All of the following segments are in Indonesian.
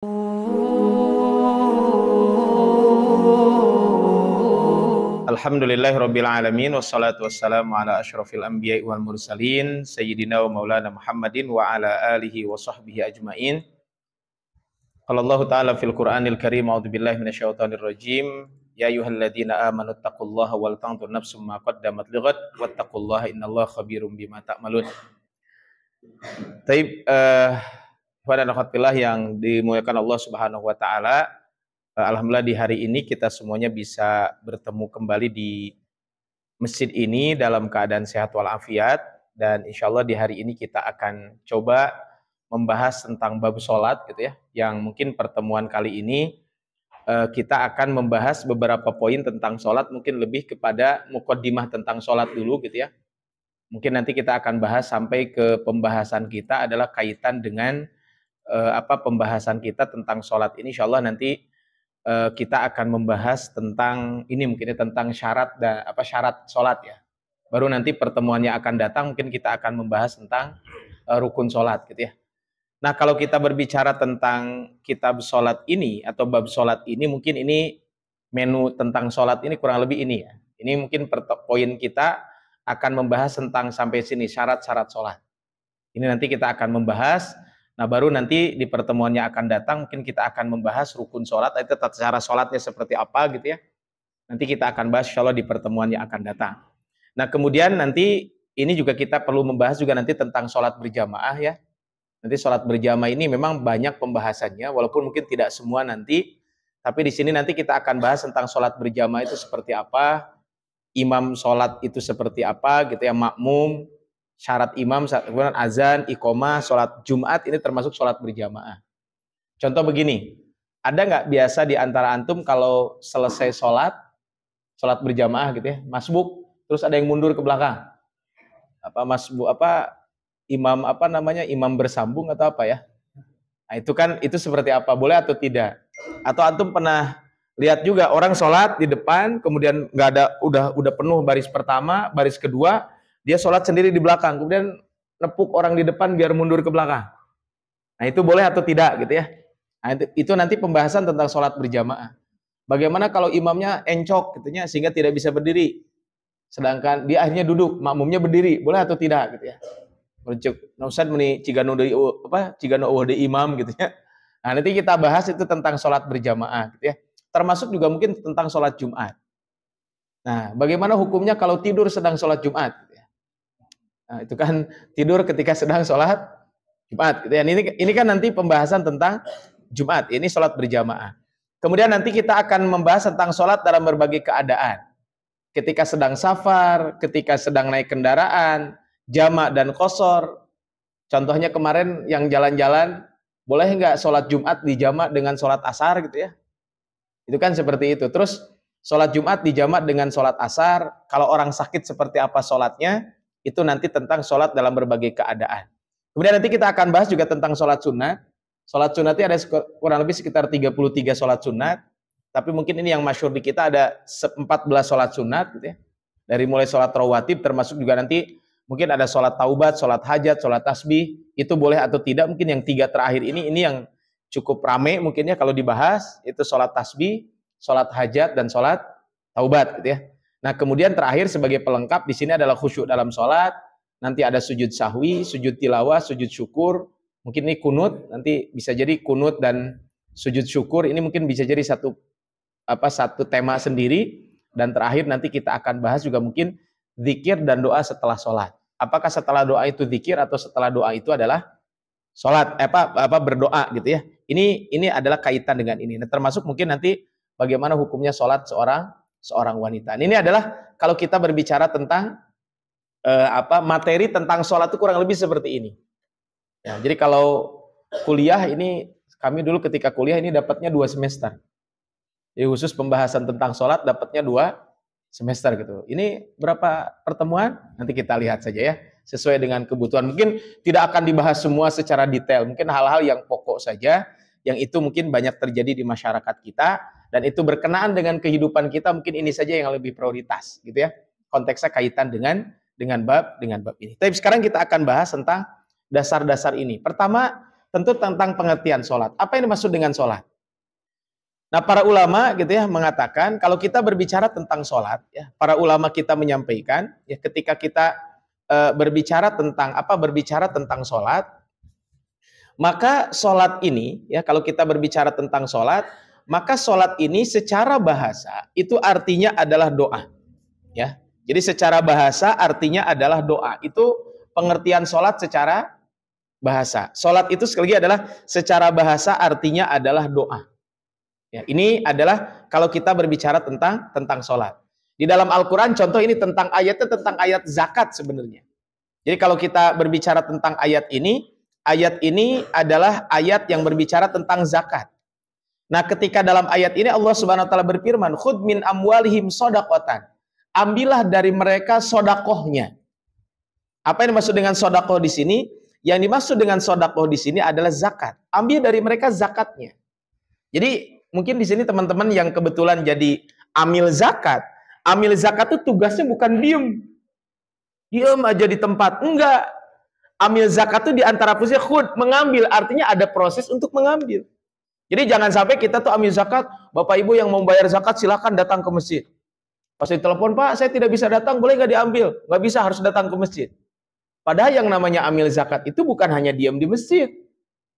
Alhamdulillahirabbil alamin wassalatu wassalamu ala asyrofil anbiya'i wal mursalin sayyidina wa maulana Muhammadin wa ala alihi wa sahbihi ajmain. Qala Allah ta'ala fil Qur'anil Karim, a'udzubillahi minasyaitonir rajim. Ya ayyuhalladzina amanu taqullaha wal tanzur nafsum ma qaddamat lighad wattaqullaha innallaha khabirum bima ta'malun. Taib pada nakhatillah yang dimuliakan Allah Subhanahu wa taala. Alhamdulillah di hari ini kita semuanya bisa bertemu kembali di masjid ini dalam keadaan sehat walafiat, dan insya Allah di hari ini kita akan coba membahas tentang bab sholat gitu ya, yang mungkin pertemuan kali ini kita akan membahas beberapa poin tentang sholat, mungkin lebih kepada muqaddimah tentang sholat dulu gitu ya. Mungkin nanti kita akan bahas sampai ke pembahasan kita adalah kaitan dengan pembahasan kita tentang sholat ini. Insya Allah nanti kita akan membahas tentang ini, mungkin tentang syarat dan syarat sholat ya. Baru nanti pertemuannya akan datang mungkin kita akan membahas tentang rukun sholat gitu ya. Nah, kalau kita berbicara tentang kitab sholat ini atau bab sholat ini, mungkin ini menu tentang sholat ini kurang lebih ini ya. Ini mungkin poin kita akan membahas tentang sampai sini syarat-syarat sholat. Ini nanti kita akan membahas. Nah, baru nanti di pertemuannya akan datang mungkin kita akan membahas rukun sholat, itu tata cara sholatnya seperti apa gitu ya. Nanti kita akan bahas insya Allah di pertemuannya akan datang. Nah, kemudian nanti ini juga kita perlu membahas juga nanti tentang sholat berjamaah ya. Nanti sholat berjamaah ini memang banyak pembahasannya, walaupun mungkin tidak semua nanti. Tapi di sini nanti kita akan bahas tentang sholat berjamaah itu seperti apa, imam sholat itu seperti apa gitu ya, makmum, syarat imam, kemudian azan, iqomah, sholat Jumat ini termasuk sholat berjamaah. Contoh begini, ada nggak biasa di antara antum kalau selesai sholat berjamaah gitu ya, masbuk, terus ada yang mundur ke belakang, imam imam bersambung atau apa ya? Nah itu kan itu seperti apa, boleh atau tidak? Atau antum pernah lihat juga orang sholat di depan, kemudian nggak ada, udah penuh baris pertama, baris kedua, dia sholat sendiri di belakang, kemudian nepuk orang di depan biar mundur ke belakang. Nah itu boleh atau tidak gitu ya. Nah, itu nanti pembahasan tentang sholat berjamaah. Bagaimana kalau imamnya encok gitu ya, sehingga tidak bisa berdiri, sedangkan dia akhirnya duduk, makmumnya berdiri, boleh atau tidak gitu ya. Merucuk, Ustaz meni cigano de imam gitu ya. Nah nanti kita bahas itu tentang sholat berjamaah gitu ya. Termasuk juga mungkin tentang sholat Jumat. Nah bagaimana hukumnya kalau tidur sedang sholat Jumat? Nah, itu kan tidur ketika sedang sholat Jumat. Gitu ya. Ini kan nanti pembahasan tentang Jumat. Ini sholat berjamaah. Kemudian nanti kita akan membahas tentang sholat dalam berbagai keadaan. Ketika sedang safar, ketika sedang naik kendaraan, jamak dan qashar. Contohnya kemarin yang jalan-jalan, boleh nggak sholat Jumat dijamak dengan sholat asar gitu ya? Itu kan seperti itu. Terus sholat Jumat dijamak dengan sholat asar. Kalau orang sakit seperti apa sholatnya? Itu nanti tentang sholat dalam berbagai keadaan. Kemudian nanti kita akan bahas juga tentang sholat sunat. Sholat sunat itu ada kurang lebih sekitar 33 sholat sunat. Tapi mungkin ini yang masyhur di kita ada 14 sholat sunat gitu ya. Dari mulai sholat rawatib, termasuk juga nanti mungkin ada sholat taubat, sholat hajat, sholat tasbih. Itu boleh atau tidak. Mungkin yang 3 terakhir ini yang cukup rame mungkinnya kalau dibahas. Itu sholat tasbih, sholat hajat, dan sholat taubat gitu ya. Nah, kemudian terakhir sebagai pelengkap di sini adalah khusyuk dalam sholat. Nanti ada sujud sahwi, sujud tilawah, sujud syukur. Mungkin ini kunut, nanti bisa jadi kunut dan sujud syukur. Ini mungkin bisa jadi satu tema sendiri. Dan terakhir nanti kita akan bahas juga mungkin zikir dan doa setelah sholat. Apakah setelah doa itu zikir atau setelah doa itu adalah sholat? Berdoa gitu ya. Ini adalah kaitan dengan ini. Nah, termasuk mungkin nanti bagaimana hukumnya sholat seorang wanita. Ini adalah kalau kita berbicara tentang materi tentang sholat itu kurang lebih seperti ini. Ya, jadi kalau kuliah ini, kami dulu ketika kuliah ini dapatnya 2 semester. Jadi khusus pembahasan tentang sholat dapatnya 2 semester gitu. Ini berapa pertemuan? Nanti kita lihat saja ya, sesuai dengan kebutuhan. Mungkin tidak akan dibahas semua secara detail. Mungkin hal-hal yang pokok saja, yang itu mungkin banyak terjadi di masyarakat kita. Dan itu berkenaan dengan kehidupan kita, mungkin ini saja yang lebih prioritas gitu ya. Konteksnya kaitan dengan bab ini. Tapi sekarang kita akan bahas tentang dasar-dasar ini. Pertama, tentu tentang pengertian sholat. Apa yang dimaksud dengan sholat? Nah, para ulama gitu ya mengatakan kalau kita berbicara tentang sholat, ya, para ulama kita menyampaikan, ya, ketika kita berbicara tentang sholat, maka sholat ini, ya, kalau kita berbicara tentang sholat, maka sholat ini secara bahasa itu artinya adalah doa, ya. Jadi secara bahasa artinya adalah doa. Itu pengertian sholat secara bahasa. Sholat itu sekali lagi adalah secara bahasa artinya adalah doa. Ya, ini adalah kalau kita berbicara tentang sholat. Di dalam Al-Quran contoh ini tentang ayatnya tentang ayat zakat sebenarnya. Jadi kalau kita berbicara tentang ayat ini adalah ayat yang berbicara tentang zakat. Nah, ketika dalam ayat ini Allah Subhanahu wa taala berfirman, "Khudh min amwalihim shadaqatan." Ambillah dari mereka sodakohnya. Apa yang dimaksud dengan sodakoh di sini? Yang dimaksud dengan sodakoh di sini adalah zakat. Ambil dari mereka zakatnya. Jadi mungkin di sini teman-teman yang kebetulan jadi amil zakat itu tugasnya bukan diem aja di tempat. Enggak. Amil zakat itu di antara posisi khud, mengambil, artinya ada proses untuk mengambil. Jadi jangan sampai kita tuh amil zakat, Bapak Ibu yang mau bayar zakat silakan datang ke masjid. Pas ditelepon, Pak, saya tidak bisa datang, boleh nggak diambil? Nggak bisa, harus datang ke masjid. Padahal yang namanya amil zakat itu bukan hanya diam di masjid,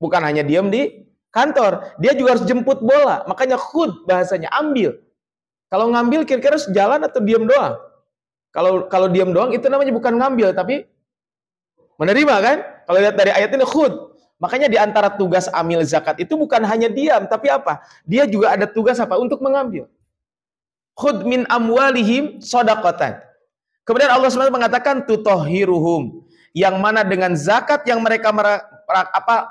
bukan hanya diam di kantor, dia juga harus jemput bola. Makanya khud bahasanya ambil. Kalau ngambil kira-kira harus jalan atau diam doang? Kalau diam doang itu namanya bukan ngambil, tapi menerima kan? Kalau lihat dari ayat ini khud. Makanya di antara tugas amil zakat itu bukan hanya diam, tapi apa? Dia juga ada tugas apa? Untuk mengambil. Khud min amwalihim shadaqatan. Kemudian Allah SWT mengatakan tutahhiruhum, yang mana dengan zakat yang mereka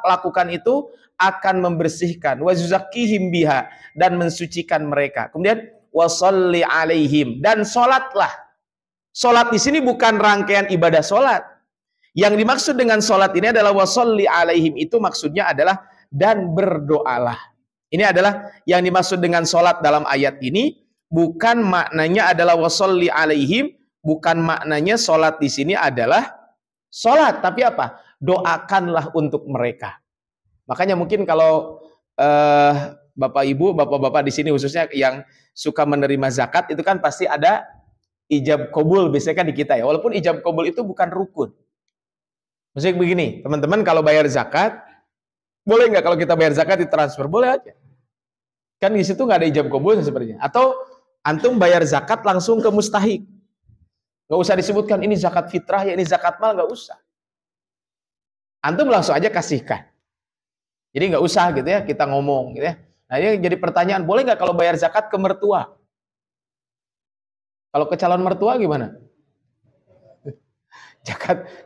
lakukan itu akan membersihkan, wa yuzakkihim biha, dan mensucikan mereka. Kemudian wasalli alaihim, dan salatlah. Salat di sini bukan rangkaian ibadah salat. Yang dimaksud dengan salat ini adalah wasalli alaihim, itu maksudnya adalah dan berdoalah. Ini adalah yang dimaksud dengan salat dalam ayat ini. Bukan maknanya adalah wasalli alaihim, bukan maknanya salat di sini adalah salat, tapi apa? Doakanlah untuk mereka. Makanya mungkin kalau Bapak Ibu, Bapak-bapak di sini khususnya yang suka menerima zakat itu kan pasti ada ijab qabul biasanya kan di kita ya. Walaupun ijab qabul itu bukan rukun. Maksudnya begini, teman-teman kalau bayar zakat, boleh nggak kalau kita bayar zakat ditransfer? Boleh aja. Kan di situ nggak ada ijab qabul sebenarnya. Atau antum bayar zakat langsung ke mustahik. Nggak usah disebutkan ini zakat fitrah, ya ini zakat mal, nggak usah. Antum langsung aja kasihkan. Jadi nggak usah gitu ya, kita ngomong gitu ya. Nah ini jadi pertanyaan, boleh nggak kalau bayar zakat ke mertua? Kalau ke calon mertua gimana?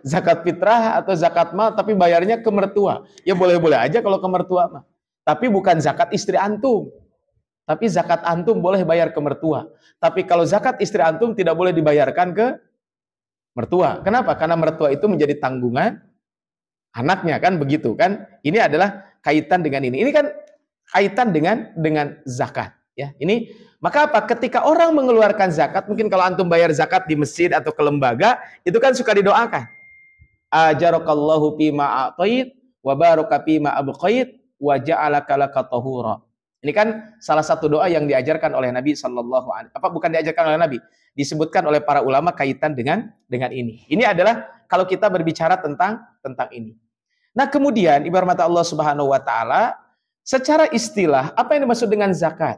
Zakat fitrah atau zakat mal tapi bayarnya ke mertua. Ya boleh-boleh aja kalau ke mertua mah. Tapi bukan zakat istri antum. Tapi zakat antum boleh bayar ke mertua. Tapi kalau zakat istri antum tidak boleh dibayarkan ke mertua. Kenapa? Karena mertua itu menjadi tanggungan anaknya, kan begitu kan? Ini adalah kaitan dengan ini. Ini kan kaitan dengan zakat, ya. Ini maka apa? Ketika orang mengeluarkan zakat, mungkin kalau antum bayar zakat di masjid atau ke lembaga, itu kan suka didoakan. Ajarakallahu fima a'tait wa baraka fima abqait wa ja'alaka laka tahura. Ini kan salah satu doa yang diajarkan oleh Nabi sallallahu alaihi wasallam. Bukan diajarkan oleh Nabi, disebutkan oleh para ulama kaitan dengan ini. Ini adalah kalau kita berbicara tentang ini. Nah, kemudian ibarat mata Allah Subhanahu wa taala, secara istilah apa yang dimaksud dengan zakat?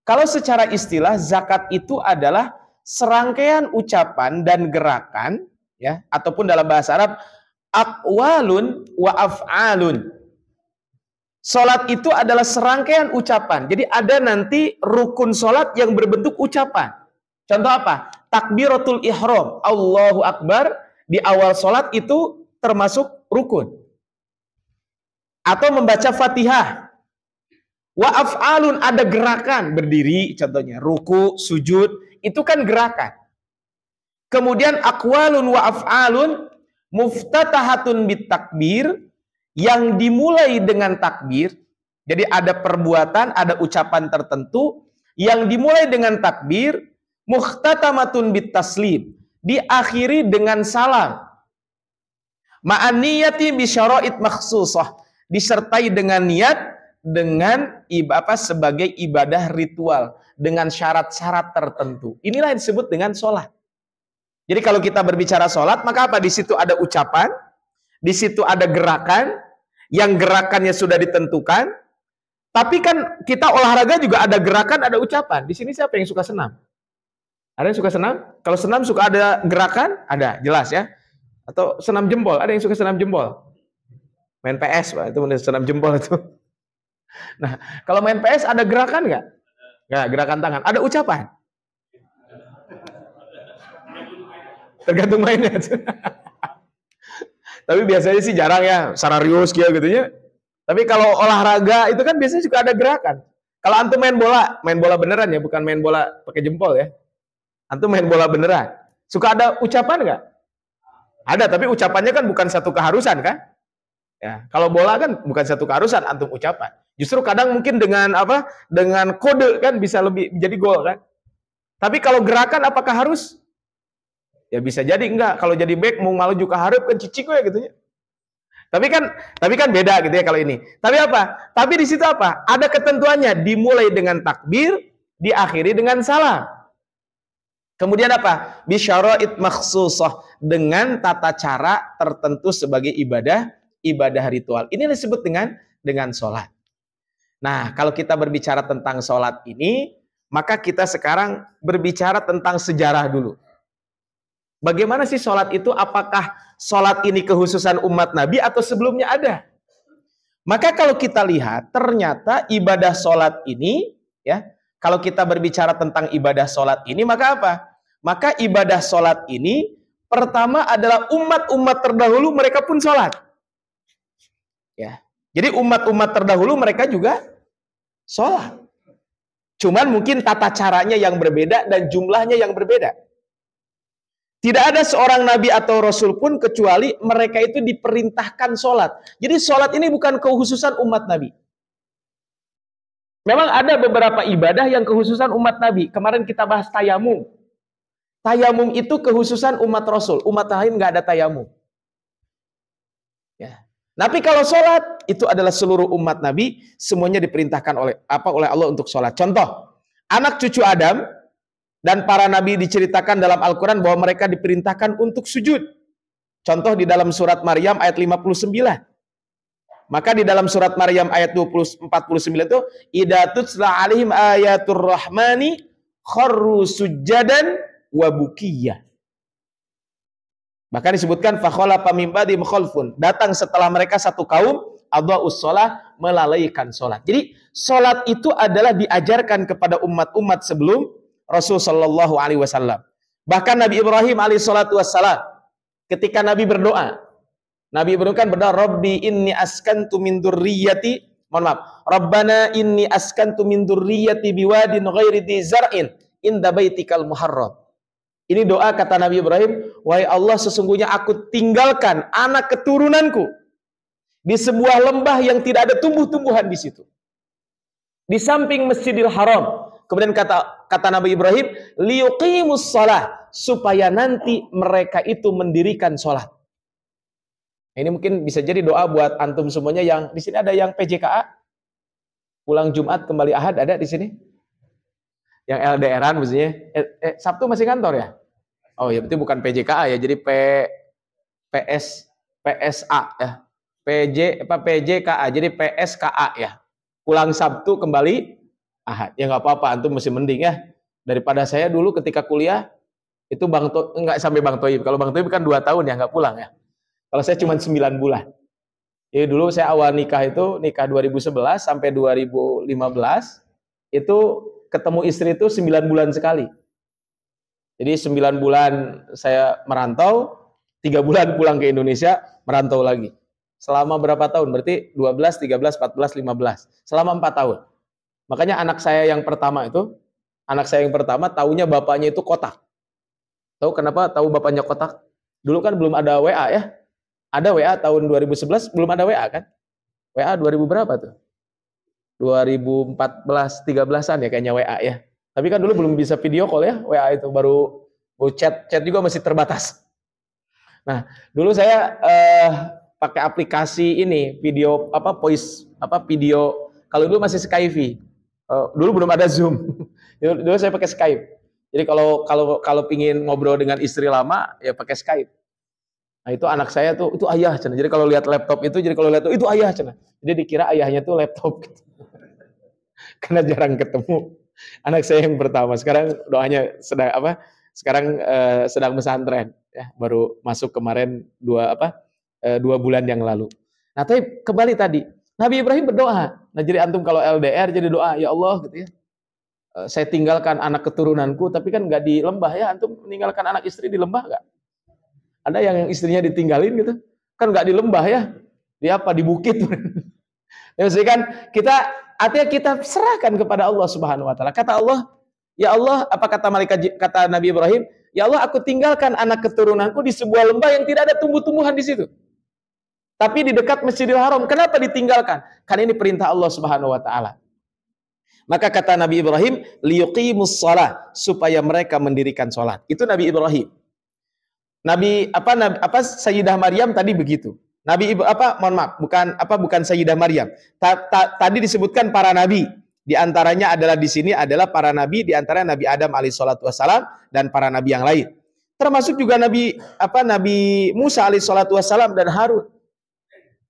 Kalau secara istilah zakat itu adalah serangkaian ucapan dan gerakan, ya, ataupun dalam bahasa Arab aqwalun wa af'alun. Salat itu adalah serangkaian ucapan. Jadi ada nanti rukun salat yang berbentuk ucapan. Contoh apa? Takbiratul ihram, Allahu Akbar di awal salat itu termasuk rukun. Atau membaca Fatihah. Wa af'alun, ada gerakan, berdiri contohnya, ruku, sujud, itu kan gerakan. Kemudian aqwalun wa af'alun muftatahatun bitakbir, yang dimulai dengan takbir. Jadi ada perbuatan, ada ucapan tertentu yang dimulai dengan takbir, muhtatamatun bitaslim, diakhiri dengan salam. Ma'aniyati bisyara'id makhsusah, disertai dengan niat, dengan sebagai ibadah ritual, dengan syarat-syarat tertentu. Inilah yang disebut dengan sholat. Jadi kalau kita berbicara sholat, maka apa? Di situ ada ucapan, di situ ada gerakan, yang gerakannya sudah ditentukan. Tapi kan kita olahraga juga ada gerakan, ada ucapan. Di sini siapa yang suka senam? Ada yang suka senam? Kalau senam suka ada gerakan? Ada, jelas ya. Atau senam jempol, ada yang suka senam jempol? Main PS, Pak, itu senam jempol itu. Nah, kalau main PS ada gerakan nggak? Nggak, gerakan tangan. Ada ucapan? Tergantung mainnya. Tapi biasanya sih jarang ya, Sararius gitu ya. Tapi kalau olahraga itu kan biasanya juga ada gerakan. Kalau antum main bola beneran ya, bukan main bola pakai jempol ya. Antum main bola beneran. Suka ada ucapan nggak? Ada, tapi ucapannya kan bukan satu keharusan kan? Ya, kalau bola kan bukan satu keharusan antum ucapan. Justru kadang mungkin dengan dengan kode kan bisa lebih jadi gol kan. Tapi kalau gerakan apakah harus? Ya bisa jadi enggak. Kalau jadi back mau malu juga harap kan cicik gue gitu ya. Tapi kan beda gitu ya kalau ini. Tapi apa? Tapi di situ apa? Ada ketentuannya. Dimulai dengan takbir, diakhiri dengan salam. Kemudian apa? Bisyara'id makhsusah, dengan tata cara tertentu sebagai ibadah ritual. Ini disebut dengan sholat. Nah, kalau kita berbicara tentang sholat ini, maka kita sekarang berbicara tentang sejarah dulu. Bagaimana sih sholat itu? Apakah sholat ini kehususan umat Nabi atau sebelumnya ada? Maka kalau kita lihat, ternyata ibadah sholat ini, ya, kalau kita berbicara tentang ibadah sholat ini, maka apa? Maka ibadah sholat ini, pertama adalah umat-umat terdahulu mereka pun sholat. Ya. Jadi umat-umat terdahulu mereka juga sholat. Cuman mungkin tata caranya yang berbeda dan jumlahnya yang berbeda. Tidak ada seorang nabi atau rasul pun kecuali mereka itu diperintahkan sholat. Jadi sholat ini bukan kekhususan umat nabi. Memang ada beberapa ibadah yang kekhususan umat nabi. Kemarin kita bahas tayamum. Tayamum itu kekhususan umat rasul. Umat lain nggak ada tayamum. Ya. Tapi kalau sholat itu adalah seluruh umat nabi, semuanya diperintahkan oleh Allah untuk sholat. Contoh, anak cucu Adam dan para nabi diceritakan dalam Al-Quran bahwa mereka diperintahkan untuk sujud. Contoh di dalam surat Maryam ayat 59. Maka di dalam surat Maryam ayat 49 itu, idza tutla alaihim ayatur rahmani kharru sujjadan wa bukiyyah. Bahkan disebutkan fakhalafa min ba'dihim khalfun. Datang setelah mereka satu kaum, adha'us shalah, melalaikan salat. Jadi salat itu adalah diajarkan kepada umat-umat sebelum Rasul sallallahu alaihi wasallam. Bahkan Nabi Ibrahim alaihi salatu wassalam, ketika Nabi berdoa, Rabbi inni askantu min dzurriyyati, Rabbana inni askantu min dzurriyyati biwadin ghairi dzi zar'in inda baitikal muharram. Ini doa kata Nabi Ibrahim, wahai Allah, sesungguhnya aku tinggalkan anak keturunanku di sebuah lembah yang tidak ada tumbuh-tumbuhan di situ, di samping Masjidil Haram. Kemudian kata Nabi Ibrahim, liyuqimus shalah, supaya nanti mereka itu mendirikan sholat. Ini mungkin bisa jadi doa buat antum semuanya yang di sini. Ada yang PJKA, pulang Jumat kembali Ahad, ada di sini? Yang LDRan maksudnya. Sabtu masih kantor ya? Oh ya, berarti bukan PJKA ya, jadi PSA ya. PJKA, jadi PSKA ya. Pulang Sabtu kembali Ahad. Ya nggak apa-apa, antum masih mending ya. Daripada saya dulu ketika kuliah itu nggak sampai Bang Toib. Kalau Bang Toib kan 2 tahun ya nggak pulang ya. Kalau saya cuma 9 bulan. Jadi dulu saya awal nikah 2011 sampai 2015 itu ketemu istri itu 9 bulan sekali. Jadi 9 bulan saya merantau, 3 bulan pulang ke Indonesia, merantau lagi. Selama berapa tahun? Berarti 12, 13, 14, 15. Selama 4 tahun. Makanya anak saya yang pertama taunya bapaknya itu kotak. Tahu kenapa tahu bapaknya kotak? Dulu kan belum ada WA ya. Ada WA tahun 2011, belum ada WA kan? WA 2000 berapa tuh? 2014, 13-an ya kayaknya WA ya. Tapi kan dulu belum bisa video call ya, WA itu baru chat juga masih terbatas. Nah, dulu saya pakai aplikasi ini video voice video. Kalau dulu masih Skype. Dulu belum ada Zoom. Dulu saya pakai Skype. Jadi kalau pingin ngobrol dengan istri lama ya pakai Skype. Nah itu anak saya tuh itu ayah cina. Jadi kalau lihat laptop itu itu ayah cina. Jadi dikira ayahnya tuh laptop gitu. Karena jarang ketemu. Anak saya yang pertama. Sekarang doanya sekarang sedang pesantren ya, baru masuk kemarin 2 bulan yang lalu. Nah, tapi kembali tadi, Nabi Ibrahim berdoa. Nah, jadi antum kalau LDR jadi doa, ya Allah gitu ya. Saya tinggalkan anak keturunanku, tapi kan nggak di lembah ya. Antum meninggalkan anak istri di lembah nggak? Ada yang istrinya ditinggalin gitu, kan nggak di lembah ya. Di apa? Di bukit. Ya, maksudnya kan artinya kita serahkan kepada Allah Subhanahu Wa Taala. Kata Allah, ya Allah, apa kata Nabi Ibrahim? Ya Allah, aku tinggalkan anak keturunanku di sebuah lembah yang tidak ada tumbuh-tumbuhan di situ. Tapi di dekat Masjidil Haram. Kenapa ditinggalkan? Karena ini perintah Allah Subhanahu Wa Taala. Maka kata Nabi Ibrahim, liyuqimus shalah, supaya mereka mendirikan salat. Itu Nabi Ibrahim. Sayyidah Maryam tadi begitu. Bukan Sayyidah Maryam. Tadi disebutkan para nabi. Di antaranya adalah para nabi, di antara Nabi Adam alaihissalatu wassalam dan para nabi yang lain. Termasuk juga Nabi Musa alaihissalatu wassalam dan Harun.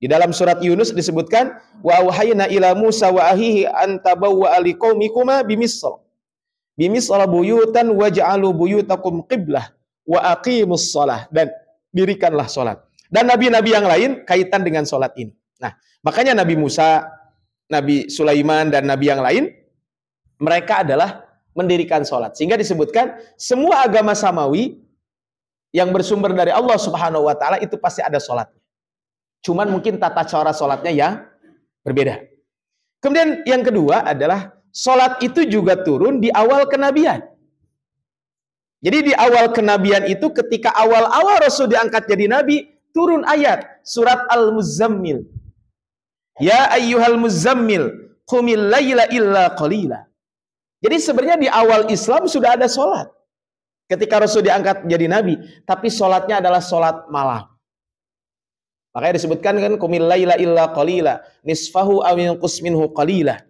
Di dalam surat Yunus disebutkan wa auhayna ila Musa wa ahihi an tabawwa liqaumikuma bimisr. Bimisr buyutan waj'alu buyutakum qiblah wa aqimus shalah, dan dirikanlah salat. Dan nabi-nabi yang lain kaitan dengan salat ini. Nah, makanya Nabi Musa, Nabi Sulaiman dan nabi yang lain mereka adalah mendirikan salat. Sehingga disebutkan semua agama samawi yang bersumber dari Allah Subhanahu wa taala itu pasti ada salatnya. Cuman mungkin tata cara sholatnya yang berbeda. Kemudian yang kedua adalah sholat itu juga turun di awal kenabian. Jadi di awal kenabian itu ketika awal-awal Rasul diangkat jadi nabi, turun ayat surat Al-Muzammil. Ya ayyuhal muzammil, qumil laila illa qalila. Jadi sebenarnya di awal Islam sudah ada sholat. Ketika Rasul diangkat jadi nabi, tapi sholatnya adalah sholat malam. Makanya disebutkan kan qumil laila illa qalila, nisfahu aw yanqus minhu qalila.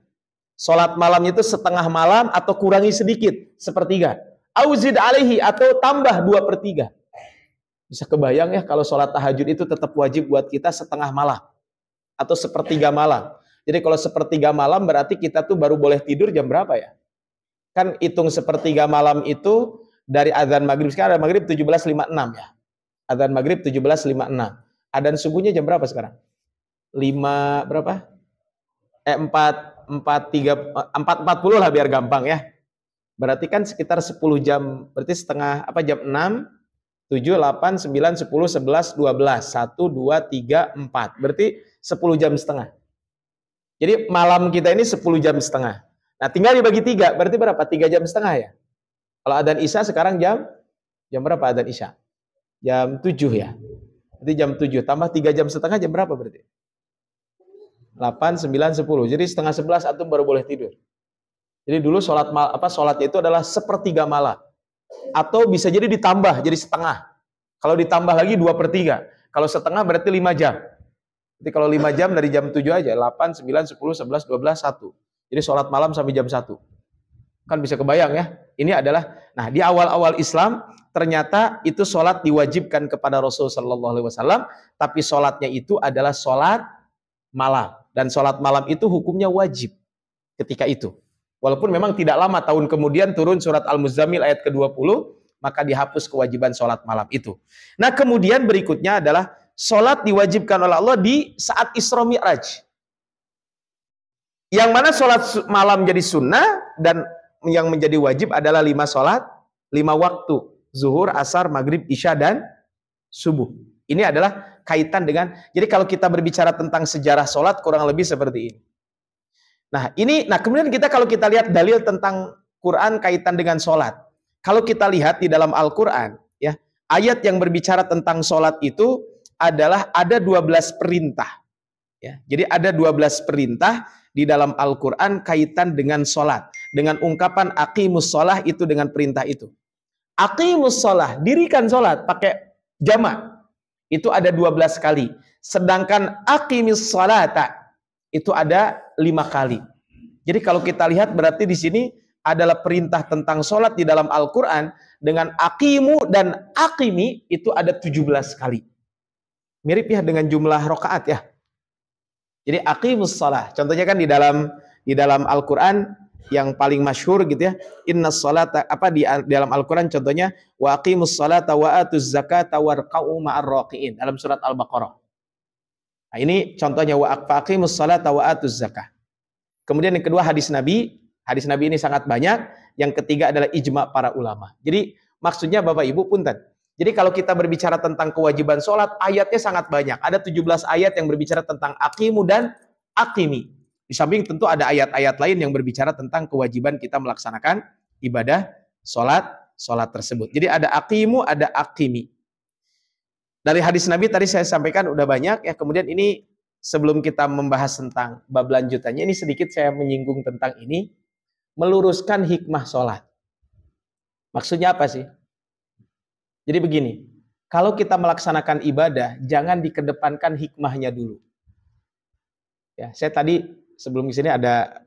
Salat malamnya itu setengah malam atau kurangi sedikit, sepertiga. Auzid alaihi, atau tambah 2/3. Bisa kebayang ya kalau salat tahajud itu tetap wajib buat kita setengah malam atau sepertiga malam. Jadi kalau sepertiga malam berarti kita tuh baru boleh tidur jam berapa ya? Kan hitung sepertiga malam itu dari azan maghrib. Sekarang azan maghrib 17.56 ya. Azan maghrib 17.56. Adzan subuhnya jam berapa sekarang? 5 berapa? 4.40 lah biar gampang ya. Berarti kan sekitar 10 jam. Berarti setengah jam 6, 7, 8, 9, 10, 11, 12, 1, 2, 3, 4. Berarti 10 jam setengah. Jadi malam kita ini 10 jam setengah. Nah, tinggal dibagi 3, berarti berapa? 3 jam setengah ya. Kalau adzan Isya sekarang jam berapa adzan Isya? Jam 7 ya. Berarti jam 7 tambah 3 jam setengah jam berapa berarti? 8, 9, 10. Jadi setengah 11 antum baru boleh tidur. Jadi dulu sholatnya itu adalah sepertiga malam. Atau bisa jadi ditambah jadi setengah. Kalau ditambah lagi 2/3. Kalau setengah berarti 5 jam. Jadi kalau 5 jam dari jam 7 aja, 8, 9, 10, 11, 12, 1. Jadi sholat malam sampai jam 1. Kan bisa kebayang ya. Ini adalah, nah di awal-awal Islam ternyata itu sholat diwajibkan kepada Rasul Sallallahu Alaihi Wasallam, tapi sholatnya itu adalah sholat malam, dan sholat malam itu hukumnya wajib ketika itu. Walaupun memang tidak lama tahun kemudian turun surat Al-Muzammil ayat ke-20, maka dihapus kewajiban sholat malam itu. Nah kemudian berikutnya adalah sholat diwajibkan oleh Allah di saat Isra Mi'raj, yang mana sholat malam jadi sunnah dan yang menjadi wajib adalah 5 sholat, 5 waktu. Zuhur, asar, maghrib, isya, dan subuh. Ini adalah kaitan dengan, jadi kalau kita berbicara tentang sejarah sholat kurang lebih seperti ini. Nah kemudian kalau kita lihat dalil tentang Quran kaitan dengan sholat. Kalau kita lihat di dalam Al-Quran, ya, ayat yang berbicara tentang sholat itu adalah ada 12 perintah. Ya, jadi ada 12 perintah di dalam Al-Quran kaitan dengan sholat. Dengan ungkapan aqimus sholah itu dengan perintah itu. Aqimus sholah, dirikan sholat pakai jamak. Itu ada 12 kali. Sedangkan aqimis salata itu ada 5 kali. Jadi kalau kita lihat berarti di sini adalah perintah tentang sholat di dalam Al-Quran. Dengan aqimu dan aqimi itu ada 17 kali. Mirip ya dengan jumlah rokaat ya. Jadi aqimus shalah. Contohnya kan di dalam Al-Quran yang paling masyhur gitu ya. Innas sholata, di dalam Al-Quran contohnya wa aqimus sholata wa atuz zakata warqa'u ma'ar raqiin dalam surat Al-Baqarah. Nah, ini contohnya wa aqimus sholata wa atuz zakah. Kemudian yang kedua hadis Nabi ini sangat banyak. Yang ketiga adalah ijma para ulama. Jadi maksudnya Bapak Ibu punten. Jadi kalau kita berbicara tentang kewajiban sholat, ayatnya sangat banyak. Ada 17 ayat yang berbicara tentang aqimu dan aqimi. Di samping tentu ada ayat-ayat lain yang berbicara tentang kewajiban kita melaksanakan ibadah sholat tersebut. Jadi ada aqimu, ada aqimi. Dari hadis Nabi tadi saya sampaikan udah banyak ya. Kemudian ini sebelum kita membahas tentang bab lanjutannya, ini sedikit saya menyinggung tentang ini. Meluruskan hikmah sholat. Maksudnya apa sih? Jadi begini, kalau kita melaksanakan ibadah, jangan dikedepankan hikmahnya dulu. Ya, saya tadi sebelum di sini ada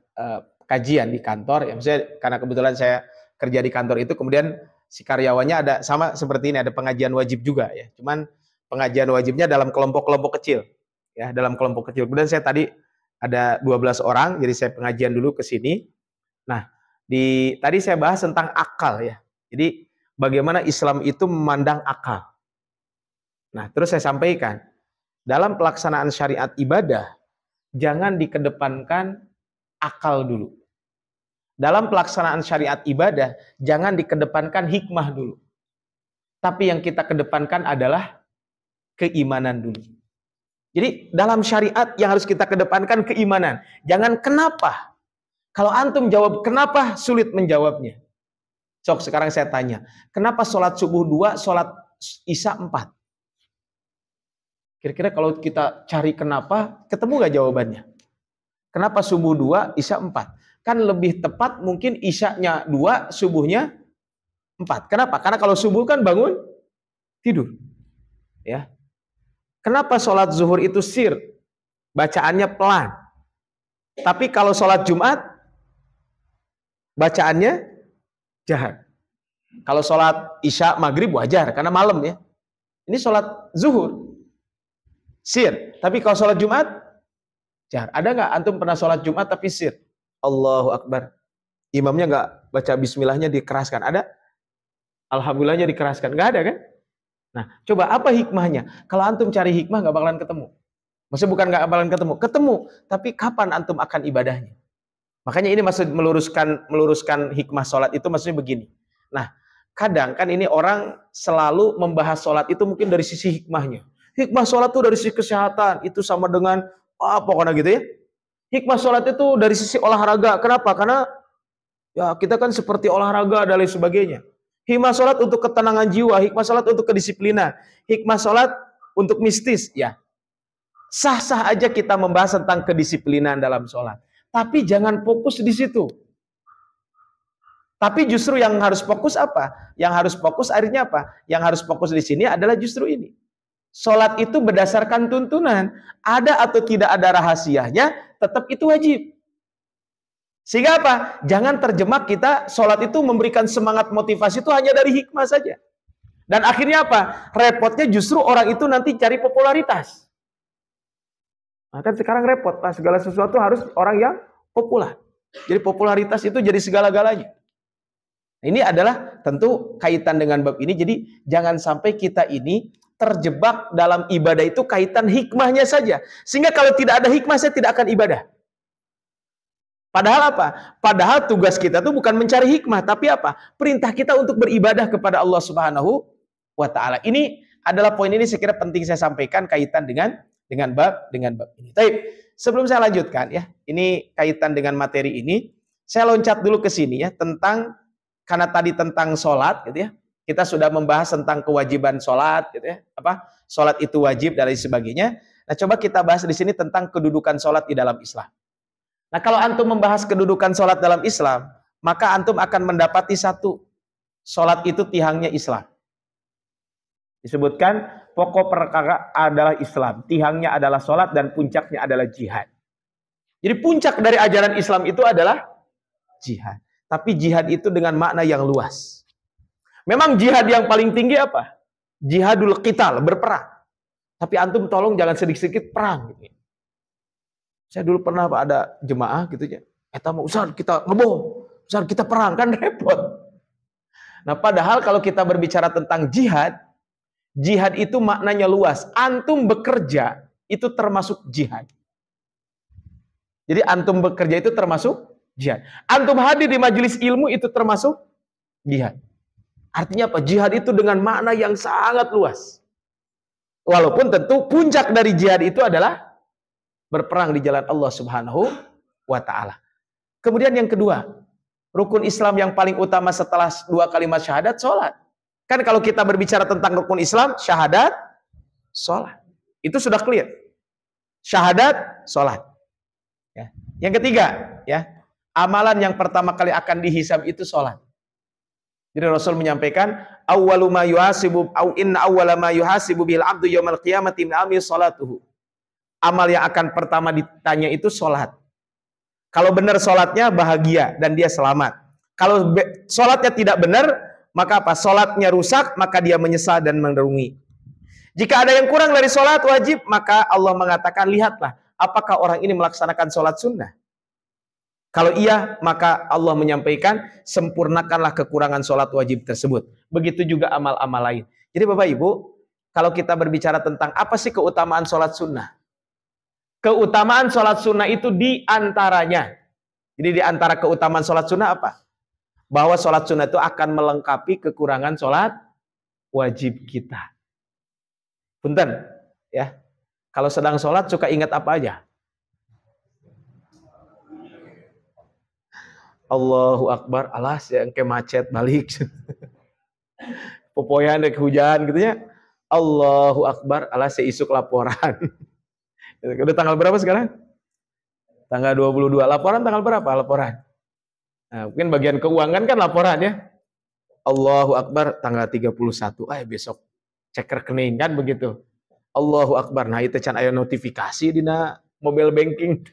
kajian di kantor, ya, maksudnya karena kebetulan saya kerja di kantor itu, kemudian si karyawannya ada sama seperti ini, ada pengajian wajib juga ya. Cuman pengajian wajibnya dalam kelompok-kelompok kecil, ya, dalam kelompok kecil. Kemudian saya tadi ada 12 orang, jadi saya pengajian dulu ke sini. Nah, tadi saya bahas tentang akal ya. Jadi bagaimana Islam itu memandang akal. Nah, terus saya sampaikan, dalam pelaksanaan syariat ibadah, jangan dikedepankan akal dulu. Dalam pelaksanaan syariat ibadah, jangan dikedepankan hikmah dulu. Tapi yang kita kedepankan adalah keimanan dulu. Jadi dalam syariat yang harus kita kedepankan keimanan. Jangan kenapa. Kalau antum jawab kenapa, sulit menjawabnya. Sok sekarang saya tanya, kenapa sholat subuh 2, sholat isya 4? Kira-kira kalau kita cari kenapa, ketemu gak jawabannya? Kenapa subuh 2, isya 4? Kan lebih tepat mungkin isyanya 2, subuhnya 4. Kenapa? Karena kalau subuh kan bangun, tidur. Ya. Kenapa sholat zuhur itu sir? Bacaannya pelan. Tapi kalau sholat Jumat, bacaannya jahat. Kalau sholat isya maghrib wajar karena malam ya. Ini sholat zuhur sir. Tapi kalau sholat Jumat jahat. Ada nggak antum pernah sholat Jumat tapi sir? Allahu Akbar. Imamnya nggak baca bismillahnya dikeraskan. Ada? Alhamdulillahnya dikeraskan. Nggak ada kan? Nah, coba apa hikmahnya? Kalau antum cari hikmah nggak bakalan ketemu. Maksudnya bukan nggak bakalan ketemu. Ketemu. Tapi kapan antum akan ibadahnya? Makanya ini maksud meluruskan hikmah sholat itu maksudnya begini. Nah, kadang kan ini orang selalu membahas sholat itu mungkin dari sisi hikmahnya. Hikmah sholat itu dari sisi kesehatan, itu sama dengan pokoknya gitu ya. Hikmah sholat itu dari sisi olahraga. Kenapa? Karena ya kita kan seperti olahraga dan lain sebagainya. Hikmah sholat untuk ketenangan jiwa, hikmah sholat untuk kedisiplinan, hikmah sholat untuk mistis. Ya, sah-sah aja kita membahas tentang kedisiplinan dalam sholat. Tapi jangan fokus di situ. Tapi justru yang harus fokus apa? Yang harus fokus akhirnya apa? Yang harus fokus di sini adalah justru ini. Sholat itu berdasarkan tuntunan. Ada atau tidak ada rahasianya, tetap itu wajib. Sehingga apa? Jangan terjemah kita sholat itu memberikan semangat motivasi itu hanya dari hikmah saja. Dan akhirnya apa? Repotnya justru orang itu nanti cari popularitas. Nah, kan sekarang repot, Pak. Segala sesuatu harus orang yang populer. Jadi popularitas itu jadi segala-galanya. Ini adalah tentu kaitan dengan bab ini. Jadi jangan sampai kita ini terjebak dalam ibadah itu kaitan hikmahnya saja. Sehingga kalau tidak ada hikmah, saya tidak akan ibadah. Padahal apa? Padahal tugas kita itu bukan mencari hikmah, tapi apa? Perintah kita untuk beribadah kepada Allah Subhanahu wa Ta'ala. Ini adalah poin ini saya kira penting saya sampaikan kaitan dengan bab ini. Baik, sebelum saya lanjutkan ya, ini kaitan dengan materi ini, saya loncat dulu ke sini ya tentang karena tadi tentang sholat gitu ya, kita sudah membahas tentang kewajiban sholat gitu ya, apa sholat itu wajib dan lain sebagainya. Nah, coba kita bahas di sini tentang kedudukan sholat di dalam Islam. Nah, kalau antum membahas kedudukan sholat dalam Islam, maka antum akan mendapati satu, sholat itu tiangnya Islam. Disebutkan pokok perkara adalah Islam, tiangnya adalah sholat, dan puncaknya adalah jihad. Jadi puncak dari ajaran Islam itu adalah jihad. Tapi jihad itu dengan makna yang luas. Memang jihad yang paling tinggi apa? Jihadul qital, berperang. Tapi antum tolong jangan sedikit-sedikit perang. Saya dulu pernah ada jemaah gitu ya. Ustaz kita ngebom, Ustaz kita perang, kan repot. Nah padahal kalau kita berbicara tentang jihad, jihad itu maknanya luas. Antum bekerja itu termasuk jihad. Jadi antum bekerja itu termasuk jihad. Antum hadir di majelis ilmu itu termasuk jihad. Artinya apa? Jihad itu dengan makna yang sangat luas. Walaupun tentu puncak dari jihad itu adalah berperang di jalan Allah Subhanahu wa Ta'ala. Kemudian yang kedua, rukun Islam yang paling utama setelah 2 kalimat syahadat, sholat. Kan kalau kita berbicara tentang rukun Islam, syahadat, sholat. Itu sudah clear. Syahadat, sholat. Ya. Yang ketiga, ya, amalan yang pertama kali akan dihisab itu sholat. Jadi Rasul menyampaikan, awwalu ma yuhasibu au inna awwala ma yuhasibu bil abdu yaumil qiyamati min amali sholatuhu. Amal yang akan pertama ditanya itu sholat. Kalau benar sholatnya bahagia dan dia selamat. Kalau sholatnya tidak benar, maka apa? Sholatnya rusak, maka dia menyesal dan merenungi. Jika ada yang kurang dari sholat wajib, maka Allah mengatakan, lihatlah, apakah orang ini melaksanakan sholat sunnah? Kalau iya, maka Allah menyampaikan, sempurnakanlah kekurangan sholat wajib tersebut. Begitu juga amal-amal lain. Jadi Bapak Ibu, kalau kita berbicara tentang apa sih keutamaan sholat sunnah? Keutamaan sholat sunnah itu diantaranya. Jadi diantara keutamaan sholat sunnah apa? Bahwa sholat sunnah itu akan melengkapi kekurangan sholat wajib kita. Punten, ya. Kalau sedang sholat suka ingat apa aja? Allahu Akbar, alas ya engke macet balik. Popoyan dek hujan gitu ya. Allahu Akbar, alas ya isuk laporan. Udah tanggal berapa sekarang? Tanggal 22. Laporan tanggal berapa laporan? Nah, mungkin bagian keuangan kan laporan ya. Allahu Akbar tanggal 31. Besok cek rekening kan begitu. Allahu Akbar. Nah, itu can aya notifikasi dina mobile banking.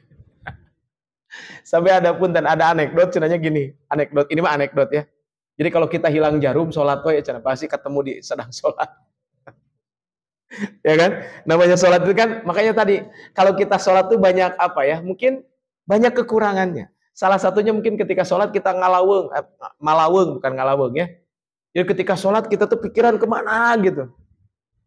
Sampai ada pun dan ada anekdot cenanya gini. Anekdot ini mah anekdot ya. Jadi kalau kita hilang jarum salat we cenah pasti ketemu di sedang salat. Ya kan? Namanya sholat itu kan, makanya tadi kalau kita sholat tuh banyak apa ya? Mungkin banyak kekurangannya. Salah satunya mungkin ketika sholat kita malaweng bukan ngalaweng ya. Jadi ketika sholat kita tuh pikiran kemana gitu.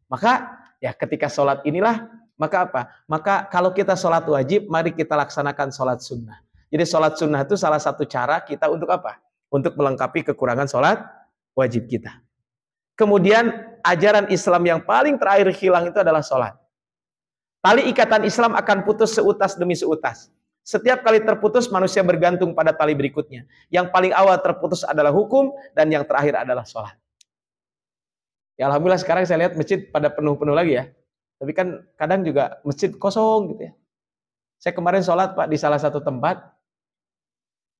Maka ya ketika sholat inilah maka apa? Maka kalau kita sholat wajib, mari kita laksanakan sholat sunnah. Jadi sholat sunnah itu salah satu cara kita untuk apa? Untuk melengkapi kekurangan sholat wajib kita. Kemudian ajaran Islam yang paling terakhir hilang itu adalah sholat. Tali ikatan Islam akan putus seutas demi seutas. Setiap kali terputus manusia bergantung pada tali berikutnya. Yang paling awal terputus adalah hukum dan yang terakhir adalah sholat. Ya alhamdulillah sekarang saya lihat masjid pada penuh-penuh lagi ya. Tapi kan kadang juga masjid kosong gitu ya. Saya kemarin sholat Pak di salah satu tempat.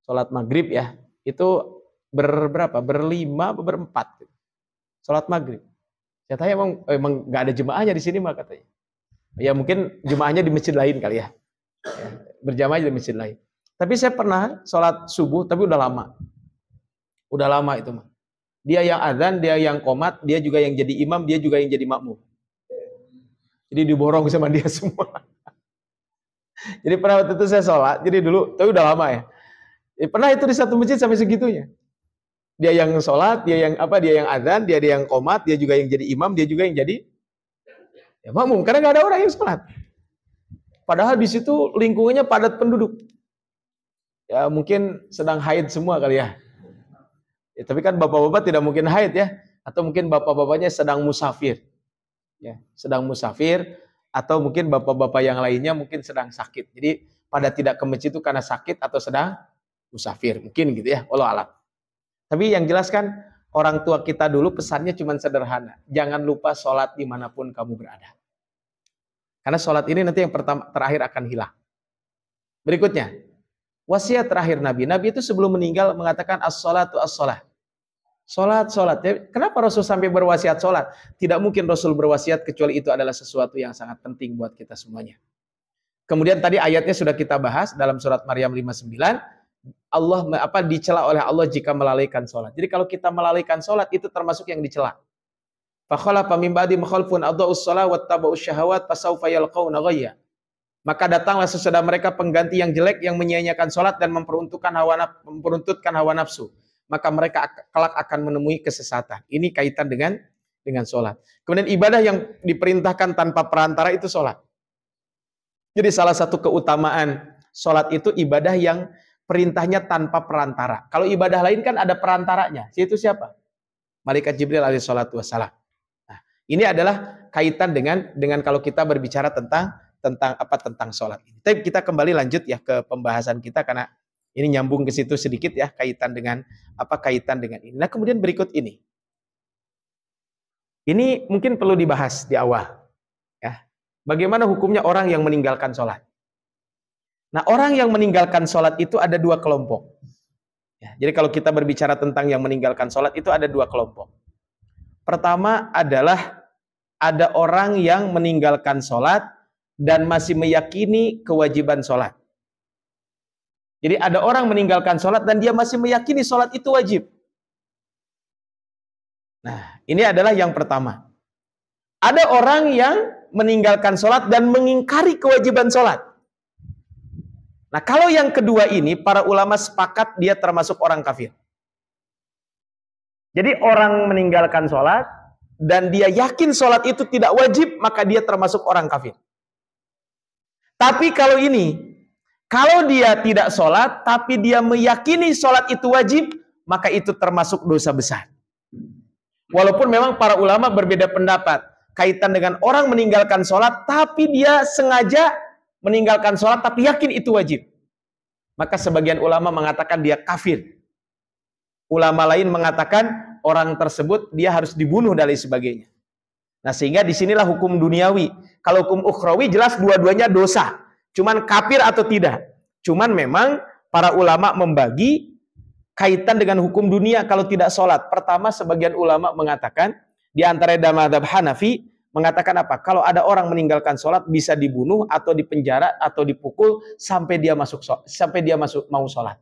Sholat maghrib ya. Itu berlima, berempat gitu. Sholat maghrib. Saya tanya emang nggak ada jemaahnya di sini mah katanya. Ya mungkin jemaahnya di masjid lain kali ya. Berjamaah di masjid lain. Tapi saya pernah sholat subuh tapi udah lama. Udah lama itu mah. Dia yang azan, dia yang qomat, dia juga yang jadi imam, dia juga yang jadi makmum. Jadi diborong sama dia semua. Jadi pernah waktu itu saya sholat, jadi dulu, tapi udah lama ya. Pernah itu di satu masjid sampai segitunya. Dia yang sholat, dia yang azan, dia yang qomat, dia juga yang jadi imam, dia juga yang jadi ya makmum. Karena nggak ada orang yang sholat. Padahal di situ lingkungannya padat penduduk. Ya mungkin sedang haid semua kali ya. Ya tapi kan bapak-bapak tidak mungkin haid ya. Atau mungkin bapak-bapaknya sedang musafir. Ya, sedang musafir. Atau mungkin bapak-bapak yang lainnya mungkin sedang sakit. Jadi pada tidak ke masjid itu karena sakit atau sedang musafir. Mungkin gitu ya. Wallahu a'lam. Tapi yang jelas kan orang tua kita dulu pesannya cuma sederhana. Jangan lupa sholat dimanapun kamu berada. Karena sholat ini nanti yang terakhir akan hilang. Berikutnya. Wasiat terakhir Nabi. Nabi itu sebelum meninggal mengatakan as-sholatu as-sholah. Sholat. Kenapa Rasul sampai berwasiat sholat? Tidak mungkin Rasul berwasiat kecuali itu adalah sesuatu yang sangat penting buat kita semuanya. Kemudian tadi ayatnya sudah kita bahas dalam surat Maryam 59. Allah dicela oleh Allah jika melalaikan sholat. Jadi kalau kita melalaikan sholat itu termasuk yang dicela. Fakhalafa min ba'dihim khalfun adaa'us shalah wattaba'us syahawat fasawfa yalqauna ghayya. Maka datanglah sesudah mereka pengganti yang jelek yang menyia-nyiakan sholat dan memperuntutkan hawa nafsu. Maka mereka kelak akan menemui kesesatan. Ini kaitan dengan sholat. Kemudian ibadah yang diperintahkan tanpa perantara itu sholat. Jadi salah satu keutamaan sholat itu ibadah yang perintahnya tanpa perantara. Kalau ibadah lain kan ada perantaranya. Yaitu siapa? Malaikat Jibril alaihi salatu wassalam. Nah, ini adalah kaitan dengan kalau kita berbicara tentang sholat ini. Tapi kita kembali lanjut ya ke pembahasan kita karena ini nyambung ke situ sedikit ya kaitan dengan ini. Nah, kemudian berikut ini. Ini mungkin perlu dibahas di awal ya. Bagaimana hukumnya orang yang meninggalkan sholat? Nah, orang yang meninggalkan sholat itu ada dua kelompok. Ya, jadi kalau kita berbicara tentang yang meninggalkan sholat itu ada dua kelompok. Pertama adalah ada orang yang meninggalkan sholat dan masih meyakini kewajiban sholat. Jadi ada orang meninggalkan sholat dan dia masih meyakini sholat itu wajib. Nah, ini adalah yang pertama. Ada orang yang meninggalkan sholat dan mengingkari kewajiban sholat. Nah, kalau yang kedua ini, para ulama sepakat dia termasuk orang kafir. Jadi orang meninggalkan sholat dan dia yakin sholat itu tidak wajib, maka dia termasuk orang kafir. Tapi kalau dia tidak sholat, tapi dia meyakini sholat itu wajib, maka itu termasuk dosa besar. Walaupun memang para ulama berbeda pendapat kaitan dengan orang meninggalkan sholat, tapi dia sengaja meninggalkan sholat, tapi yakin itu wajib. Maka sebagian ulama mengatakan dia kafir. Ulama lain mengatakan orang tersebut dia harus dibunuh dan lain sebagainya. Nah, sehingga disinilah hukum duniawi. Kalau hukum ukhrawi jelas dua-duanya dosa. Cuman kafir atau tidak. Cuman memang para ulama membagi kaitan dengan hukum dunia kalau tidak sholat. Pertama, sebagian ulama mengatakan, di antara mazhab Hanafi, mengatakan apa? Kalau ada orang meninggalkan sholat bisa dibunuh atau dipenjara atau dipukul sampai dia mau sholat.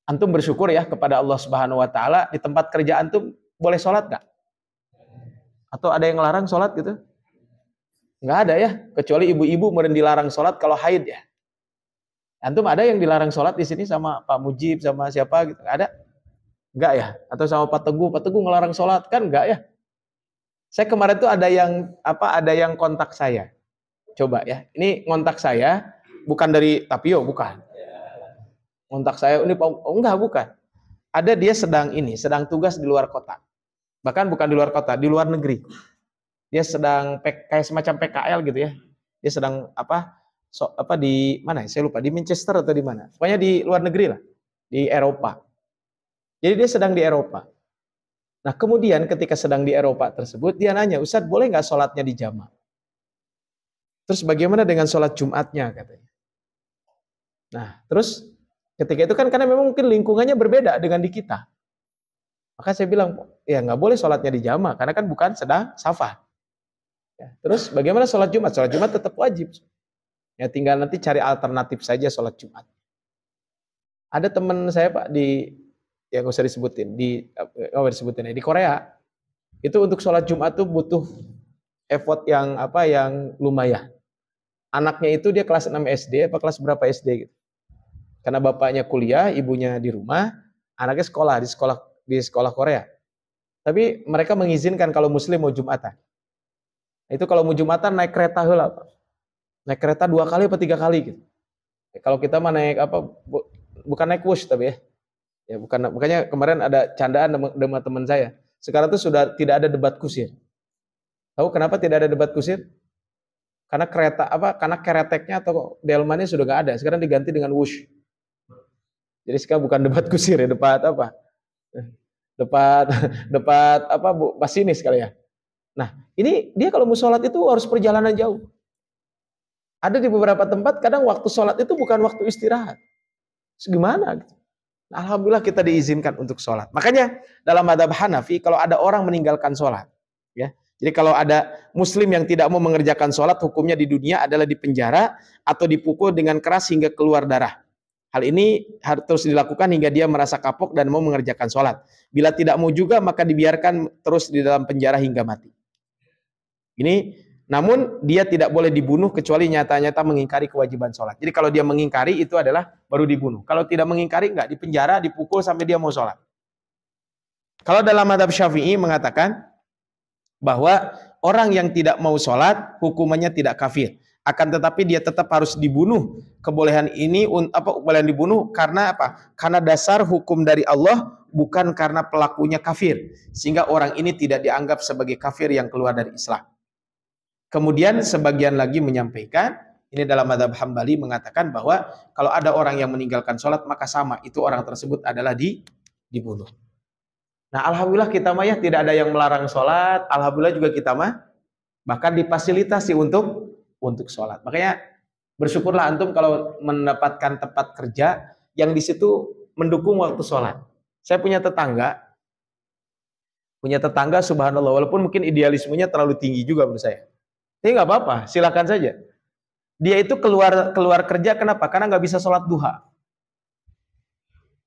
Antum bersyukur ya kepada Allah Subhanahu wa taala, di tempat kerja antum boleh sholat nggak? Atau ada yang ngelarang sholat gitu? Nggak ada ya, kecuali ibu-ibu meren dilarang sholat kalau haid ya. Antum ada yang dilarang sholat di sini sama Pak Mujib sama siapa gitu? Ada? Nggak ya? Atau sama Pak Teguh ngelarang sholat kan nggak ya? Saya kemarin tuh ada yang kontak saya. Coba ya, ini kontak saya bukan dari Tapio, bukan. Kontak saya ini bukan. Ada dia sedang tugas di luar kota. Bahkan bukan di luar kota, di luar negeri. Dia sedang kayak semacam PKL gitu ya. Dia sedang di mana? Saya lupa, di Manchester atau di mana? Pokoknya di luar negeri lah, di Eropa. Jadi dia sedang di Eropa. Nah, kemudian ketika sedang di Eropa tersebut, dia nanya, "Ustadz, boleh nggak sholatnya di jamaah?" Terus bagaimana dengan sholat Jumatnya katanya. Nah, terus ketika itu kan karena memang mungkin lingkungannya berbeda dengan di kita. Maka saya bilang, ya nggak boleh sholatnya di jamaah karena kan bukan sedang safar. Ya, terus bagaimana sholat Jumat? Sholat Jumat tetap wajib. Ya tinggal nanti cari alternatif saja sholat Jumat. Ada teman saya Pak ya nggak usah disebutin, di Korea. Itu untuk sholat Jumat tuh butuh effort yang lumayan. Anaknya itu dia kelas 6 SD, kelas berapa SD gitu. Karena bapaknya kuliah, ibunya di rumah, anaknya di sekolah Korea. Tapi mereka mengizinkan kalau muslim mau Jumatan. Itu kalau mau Jumatan naik kereta heula, Pak. Naik kereta 2 kali atau 3 kali gitu. Kalau kita mah naik bukan naik wush tapi ya. Ya bukan, makanya kemarin ada candaan sama teman saya. Sekarang tuh sudah tidak ada debat kusir. Tahu kenapa tidak ada debat kusir? Karena karena kereteknya atau delmannya sudah nggak ada. Sekarang diganti dengan wush. Jadi sekarang bukan debat kusir ya, debat masinis kali ya. Nah, ini dia kalau mau sholat itu harus perjalanan jauh. Ada di beberapa tempat kadang waktu sholat itu bukan waktu istirahat. Gimana gitu? Nah, alhamdulillah kita diizinkan untuk sholat. Makanya dalam mazhab Hanafi kalau ada orang meninggalkan sholat, ya. Jadi kalau ada muslim yang tidak mau mengerjakan sholat, hukumnya di dunia adalah dipenjara atau dipukul dengan keras hingga keluar darah. Hal ini harus terus dilakukan hingga dia merasa kapok dan mau mengerjakan sholat. Bila tidak mau juga, maka dibiarkan terus di dalam penjara hingga mati. Ini, namun dia tidak boleh dibunuh kecuali nyata-nyata mengingkari kewajiban sholat. Jadi kalau dia mengingkari itu adalah baru dibunuh. Kalau tidak mengingkari, enggak, dipenjara, dipukul sampai dia mau sholat. Kalau dalam mazhab Syafi'i mengatakan bahwa orang yang tidak mau sholat hukumannya tidak kafir. Akan tetapi dia tetap harus dibunuh. Kebolehan ini kebolehan dibunuh karena apa? Karena dasar hukum dari Allah, bukan karena pelakunya kafir, sehingga orang ini tidak dianggap sebagai kafir yang keluar dari Islam. Kemudian sebagian lagi menyampaikan, ini dalam mazhab Hambali mengatakan bahwa kalau ada orang yang meninggalkan sholat maka sama, itu orang tersebut adalah dibunuh. Nah, alhamdulillah kita mah ya tidak ada yang melarang sholat. Alhamdulillah juga kita mah bahkan difasilitasi untuk sholat. Makanya bersyukurlah antum kalau mendapatkan tempat kerja yang di situ mendukung waktu sholat. Saya punya tetangga subhanallah, walaupun mungkin idealismenya terlalu tinggi juga menurut saya. Tapi nggak apa-apa, silakan saja. Dia itu keluar kerja, kenapa? Karena nggak bisa sholat duha.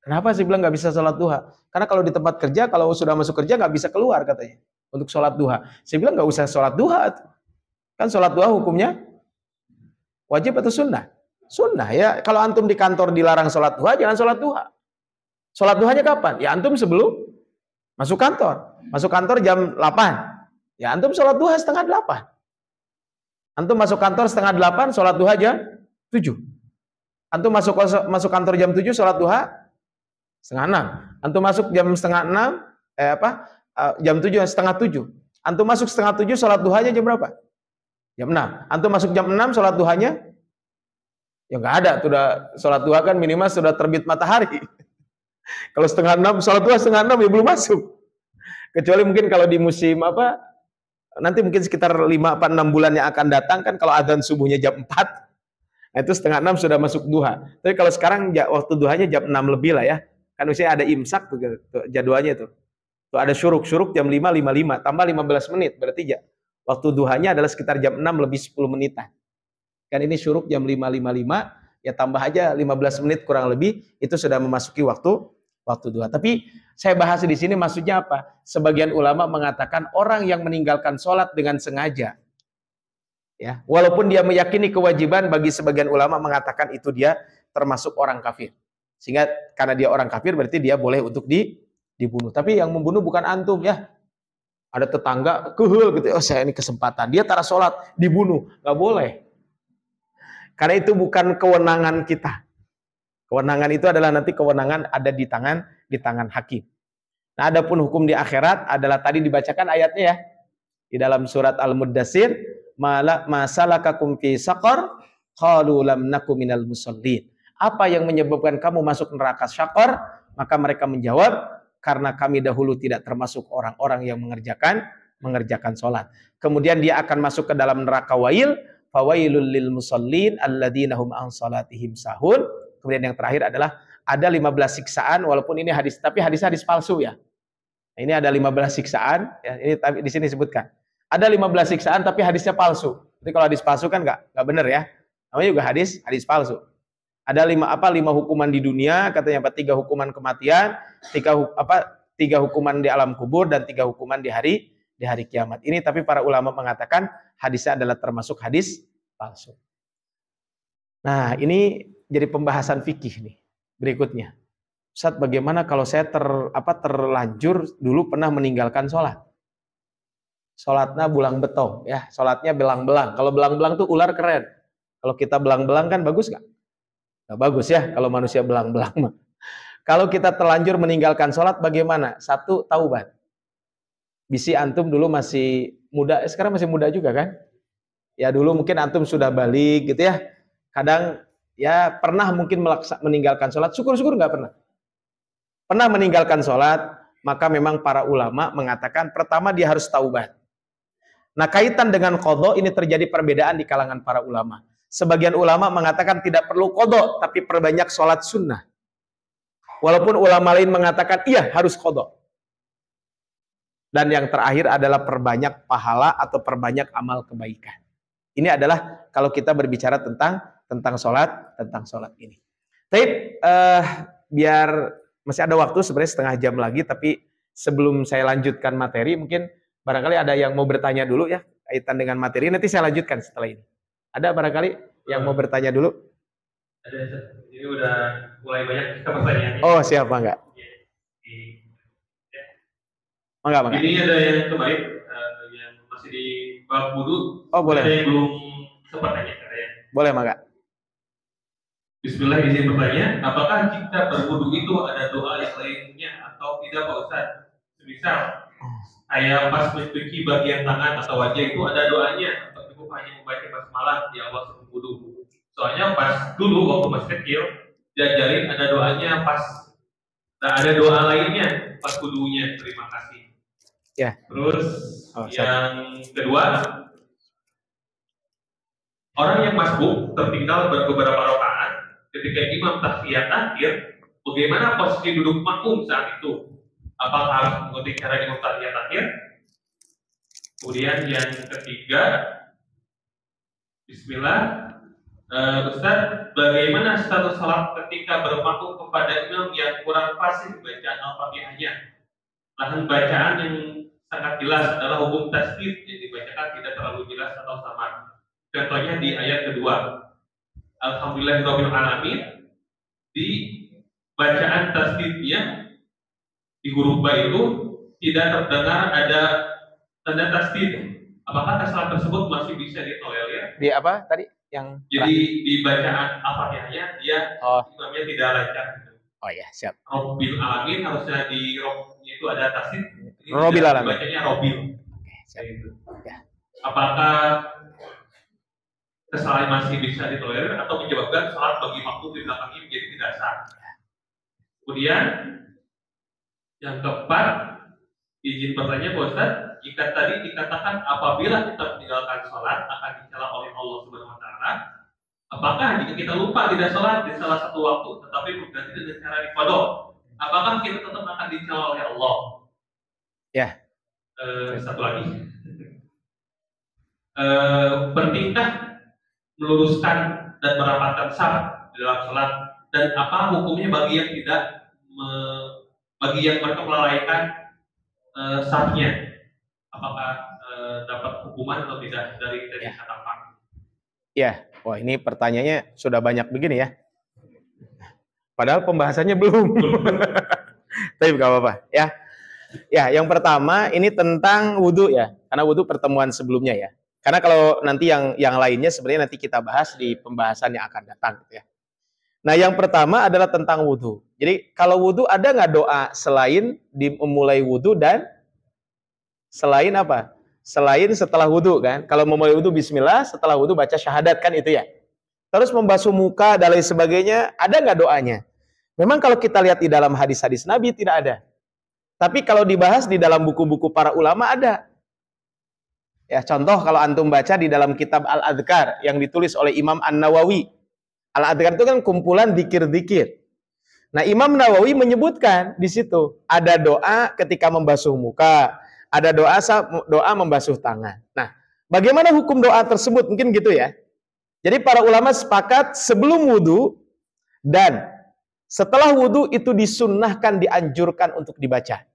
Kenapa sih bilang nggak bisa sholat duha? Karena kalau di tempat kerja, kalau sudah masuk kerja nggak bisa keluar katanya untuk sholat duha. Saya bilang nggak usah sholat duha. Kan sholat duha hukumnya wajib atau sunnah? Sunnah ya. Kalau antum di kantor dilarang sholat duha, jangan sholat duha. Sholat duhanya kapan? Ya antum sebelum masuk kantor. Masuk kantor jam 8. Ya antum sholat duha setengah 8. Antum masuk kantor setengah 8, sholat duha jam 7. Antum masuk kantor jam 7, sholat duha setengah 6. Antum masuk jam setengah 6, jam 7, setengah 7. Antum masuk setengah 7, sholat duhanya jam berapa? Jam 6. Antum masuk jam 6, sholat duhanya? Ya nggak ada, sudah sholat duha kan minimal sudah terbit matahari. Kalau setengah 6, sholat duha setengah 6 ya belum masuk. Kecuali mungkin kalau di musim nanti mungkin sekitar 5-6 bulan yang akan datang kan kalau adzan subuhnya jam 4, nah itu setengah 6 sudah masuk duha. Tapi kalau sekarang waktu duhanya jam 6 lebih lah ya. Kan usia ada imsak tuh jadwalnya tuh. Tuh ada syuruk jam 5.55 tambah 15 menit berarti waktu duhanya adalah sekitar jam 6 lebih 10 menitan. Kan ini syuruk jam 5.55, ya tambah aja 15 menit kurang lebih, itu sudah memasuki waktu duha. Tapi saya bahas di sini maksudnya apa? Sebagian ulama mengatakan orang yang meninggalkan sholat dengan sengaja, ya, walaupun dia meyakini kewajiban, bagi sebagian ulama mengatakan itu dia termasuk orang kafir. Sehingga karena dia orang kafir berarti dia boleh untuk dibunuh. Tapi yang membunuh bukan antum ya. Ada tetangga kehul gitu, oh saya ini kesempatan, dia tara sholat dibunuh, nggak boleh. Karena itu bukan kewenangan kita. Kewenangan itu adalah nanti kewenangan ada di tangan hakim. Nah, adapun hukum di akhirat adalah tadi dibacakan ayatnya ya. Di dalam surat Al-Muddatsir, masalakakum fi saqar qalu lam nakum minal musallin. Apa yang menyebabkan kamu masuk neraka syaqar? Maka mereka menjawab, karena kami dahulu tidak termasuk orang-orang yang mengerjakan sholat. Kemudian dia akan masuk ke dalam neraka wail, fawailul lil musallin alladzina hum an salatihim sahun. Kemudian yang terakhir adalah ada 15 siksaan, walaupun ini hadis, tapi hadis palsu ya. Nah, ini ada 15 siksaan, ya, ini di sini disebutkan. Ada 15 siksaan tapi hadisnya palsu. Jadi kalau hadis palsu kan nggak benar ya. Namanya juga hadis palsu. Ada 5 hukuman di dunia, katanya 3 hukuman kematian, 3 hukuman di alam kubur, dan 3 hukuman di hari kiamat. Ini tapi para ulama mengatakan hadisnya adalah termasuk hadis palsu. Nah, ini jadi pembahasan fikih nih. Berikutnya, Ustaz, bagaimana kalau saya terlanjur dulu pernah meninggalkan sholat? Sholatnya bulang betong, ya, sholatnya belang-belang. Kalau belang-belang tuh ular keren. Kalau kita belang-belang kan bagus nggak? Nggak bagus ya kalau manusia belang-belang. Kalau kita terlanjur meninggalkan sholat bagaimana? 1, taubat. Bisi antum dulu masih muda, sekarang masih muda juga kan? Ya dulu mungkin antum sudah balik gitu ya. Kadang ya pernah mungkin meninggalkan sholat, syukur-syukur nggak pernah. Pernah meninggalkan sholat, maka memang para ulama mengatakan pertama dia harus taubat. Nah, kaitan dengan qadha ini terjadi perbedaan di kalangan para ulama. Sebagian ulama mengatakan tidak perlu qadha, tapi perbanyak sholat sunnah. Walaupun ulama lain mengatakan iya harus qadha. Dan yang terakhir adalah perbanyak pahala atau perbanyak amal kebaikan. Ini adalah kalau kita berbicara tentang sholat ini. Tapi biar masih ada waktu sebenarnya setengah jam lagi, tapi sebelum saya lanjutkan materi, mungkin barangkali ada yang mau bertanya dulu ya kaitan dengan materi. Nanti saya lanjutkan setelah ini. Ada barangkali yang mau bertanya dulu? Ada, ini udah mulai banyak pertanyaannya. Oh siapa enggak? Mangga. Ini ada yang kemarin yang masih di bab wudu. Oh boleh. Ada yang belum sempat tanya katanya. Boleh mangga. Bismillah, izin bertanya, apakah jika berwudu itu ada doa yang lainnya atau tidak Pak Ustaz? Semisal saya pas mencuci bagian tangan atau wajah itu ada doanya, atau cukup hanya membaca basmalah di awal sebelum wudu. Soalnya pas dulu waktu masih kecil diajarin ada doanya pas, nah ada doa lainnya pas wudunya. Terima kasih. Ya. Terus yang kedua, orang yang masbuk tertinggal beberapa rakaat ketika imam tahiyat akhir, bagaimana posisi duduk makmum saat itu? Apakah harus mengikuti cara imam tahiyat akhir? Kemudian yang ketiga, Bismillah, Ustaz, bagaimana status salat ketika bermakmum kepada imam yang kurang fasih bacaan Al-Fatihahnya? Lahan bacaan yang sangat jelas adalah hukum tasdid yang dibacakan tidak terlalu jelas atau samar. Contohnya di ayat kedua, Alhamdulillahirabbil alamin, di bacaan tasdidnya di huruf ba itu tidak terdengar ada tanda tasdid. Apakah kesalahan tersebut masih bisa ditolerir? Di apa tadi yang? Jadi di bacaan Al-Fatihahnya dia imamnya tidak lancar. Oh ya, siap. Robbil alamin harusnya di itu ada tasdid. Robbil alamin. Bacanya Robbil. Oke, siap. Ya. Apakah kesalahan masih bisa ditolerir atau menyebabkan salat bagi makmum di belakangnya menjadi tidak sah? Kemudian yang keempat, izin bertanya Pak Ustaz, jika tadi dikatakan apabila kita meninggalkan sholat akan dicela oleh Allah Subhanahu Wa Taala, apakah jika kita lupa tidak sholat di salah satu waktu tetapi berganti dengan cara diqadha, apakah kita tetap akan dicela oleh Allah? Ya. Satu lagi, pentingkah meluruskan dan merapatkan saf di dalam sholat, dan apa hukumnya bagi yang tidak bagi yang mereka melalaikan safnya, apakah dapat hukuman atau tidak dari kata Pak? Ya, wah ini pertanyaannya sudah banyak begini ya. Padahal pembahasannya belum. Tapi nggak apa-apa ya. Ya, yang pertama ini tentang wudhu ya, karena wudhu pertemuan sebelumnya ya. Karena kalau nanti yang lainnya sebenarnya nanti kita bahas di pembahasan yang akan datang gitu ya. Nah, yang pertama adalah tentang wudhu. Jadi kalau wudhu ada nggak doa selain memulai wudhu dan selain apa? Selain setelah wudhu kan? Kalau memulai wudhu Bismillah, setelah wudhu baca syahadat kan itu ya. Terus membasuh muka dan lain sebagainya, ada nggak doanya? Memang kalau kita lihat di dalam hadis-hadis Nabi tidak ada. Tapi kalau dibahas di dalam buku-buku para ulama ada. Ya, contoh kalau antum baca di dalam kitab Al-Adhkar yang ditulis oleh Imam An-Nawawi. Al-Adhkar itu kan kumpulan zikir-zikir. Nah, Imam Nawawi menyebutkan di situ ada doa ketika membasuh muka, ada doa membasuh tangan. Nah, bagaimana hukum doa tersebut? Mungkin gitu ya. Jadi para ulama sepakat sebelum wudhu dan setelah wudhu itu disunnahkan, dianjurkan untuk dibaca.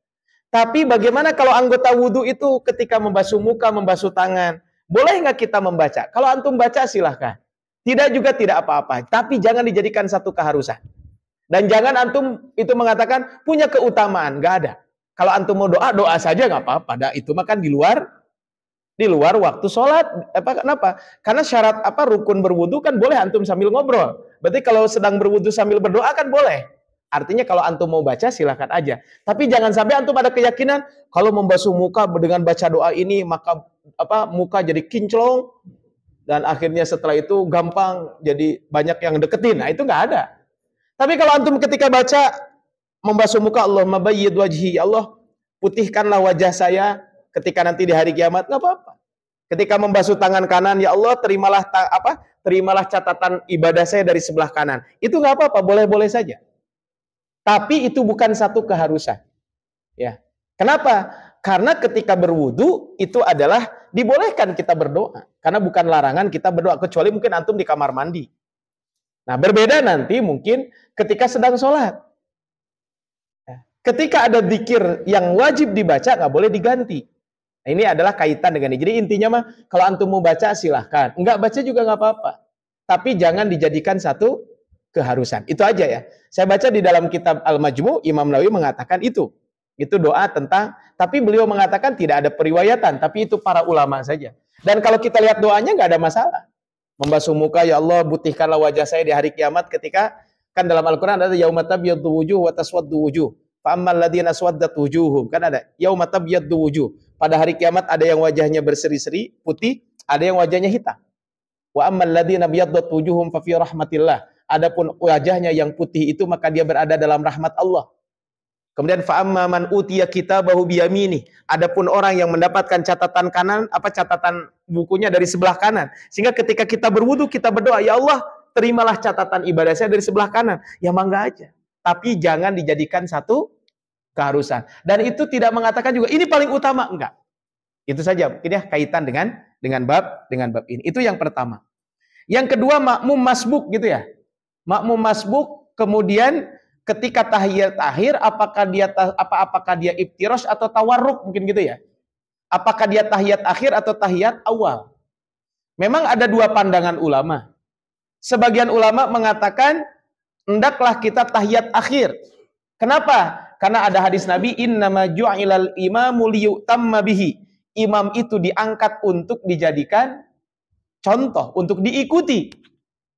Tapi bagaimana kalau anggota wudhu itu ketika membasuh muka, membasuh tangan? Boleh nggak kita membaca? Kalau antum baca silahkan. Tidak juga tidak apa-apa. Tapi jangan dijadikan satu keharusan. Dan jangan antum itu mengatakan punya keutamaan. Nggak ada. Kalau antum mau doa, doa saja nggak apa-apa. Nah, itu makan di luar waktu sholat. Kenapa? Karena syarat rukun berwudu kan boleh antum sambil ngobrol. Berarti kalau sedang berwudu sambil berdoa kan boleh. Artinya kalau antum mau baca silahkan aja. Tapi jangan sampai antum ada keyakinan kalau membasuh muka dengan baca doa ini maka muka jadi kinclong dan akhirnya setelah itu gampang jadi banyak yang deketin. Nah, itu nggak ada. Tapi kalau antum ketika baca membasuh muka, Allahumma bayyid wajhi, ya Allah putihkanlah wajah saya ketika nanti di hari kiamat, nggak apa-apa. Ketika membasuh tangan kanan, ya Allah terimalah catatan ibadah saya dari sebelah kanan. Itu nggak apa-apa, boleh-boleh saja. Tapi itu bukan satu keharusan. Ya. Kenapa? Karena ketika berwudu itu adalah dibolehkan kita berdoa. Karena bukan larangan kita berdoa, kecuali mungkin antum di kamar mandi. Nah, berbeda nanti mungkin ketika sedang sholat. Ketika ada zikir yang wajib dibaca, nggak boleh diganti. Nah, ini adalah kaitan dengan ini. Jadi intinya mah, kalau antum mau baca silahkan. Enggak baca juga nggak apa-apa. Tapi jangan dijadikan satu keharusan. Itu aja ya. Saya baca di dalam kitab Al-Majmu', Imam Nawawi mengatakan itu. Itu doa tentang, tapi beliau mengatakan tidak ada periwayatan, tapi itu para ulama saja. Dan kalau kita lihat doanya nggak ada masalah. Membasuh muka, ya Allah, putihkanlah wajah saya di hari kiamat ketika, kan dalam Al-Quran ada yauma tabyaddu wujuh wa taswaddu wujuh. Fa'ammal ladzina aswaddat wujuhum, kan ada yauma tabyaddu wujuh. Pada hari kiamat ada yang wajahnya berseri-seri putih, ada yang wajahnya hitam. Wa ammal ladzina abyaddat wujuhum fa fi rahmatillah. Adapun wajahnya yang putih itu maka dia berada dalam rahmat Allah. Kemudian fa'amma man utiya kitabahu biyamini. Adapun orang yang mendapatkan catatan kanan, catatan bukunya dari sebelah kanan. Sehingga ketika kita berwudu, kita berdoa, ya Allah, terimalah catatan ibadah saya dari sebelah kanan. Ya mangga aja. Tapi jangan dijadikan satu keharusan. Dan itu tidak mengatakan juga ini paling utama, enggak. Itu saja mungkin ya kaitan dengan bab ini. Itu yang pertama. Yang kedua, makmum masbuk gitu ya. Makmum masbuk kemudian ketika tahiyat akhir apakah dia iftirosh atau tawarruk mungkin gitu ya. Apakah dia tahiyat akhir atau tahiyat awal? Memang ada dua pandangan ulama. Sebagian ulama mengatakan hendaklah kita tahiyat akhir. Kenapa? Karena ada hadis Nabi, innama ju'ilal imamu liyutamma bihi. Imam itu diangkat untuk dijadikan contoh, untuk diikuti.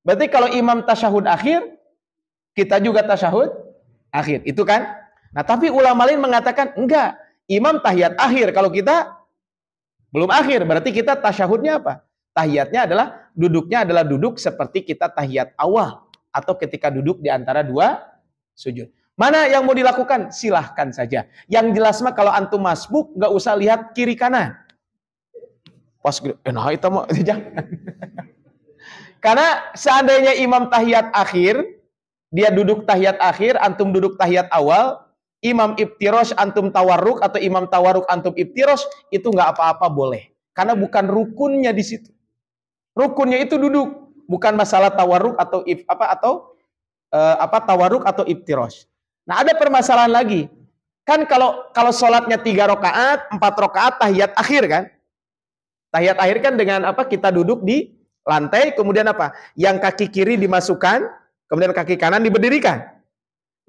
Berarti kalau imam tasyahud akhir, kita juga tasyahud akhir. Itu kan? Nah, tapi ulama lain mengatakan enggak. Imam tahiyat akhir. Kalau kita belum akhir, berarti kita tasyahudnya apa? Tahiyatnya adalah, duduknya adalah duduk seperti kita tahiyat awal. Atau ketika duduk di antara dua sujud. Mana yang mau dilakukan? Silahkan saja. Yang jelas mah kalau antum masbuk, nggak usah lihat kiri kanan. Pas nah itu mah jangan. Karena seandainya imam tahiyat akhir, dia duduk tahiyat akhir, antum duduk tahiyat awal, imam iftirosh, antum tawarruk, atau imam tawarruk, antum iftirosh, itu nggak apa-apa boleh. Karena bukan rukunnya di situ. Rukunnya itu duduk. Bukan masalah tawarruk atau tawarruk atau iftirosh. Nah, ada permasalahan lagi. Kan kalau sholatnya 3 rakaat, 4 rakaat tahiyat akhir kan? Tahiyat akhir kan dengan kita duduk di lantai, kemudian yang kaki kiri dimasukkan, kemudian kaki kanan diberdirikan.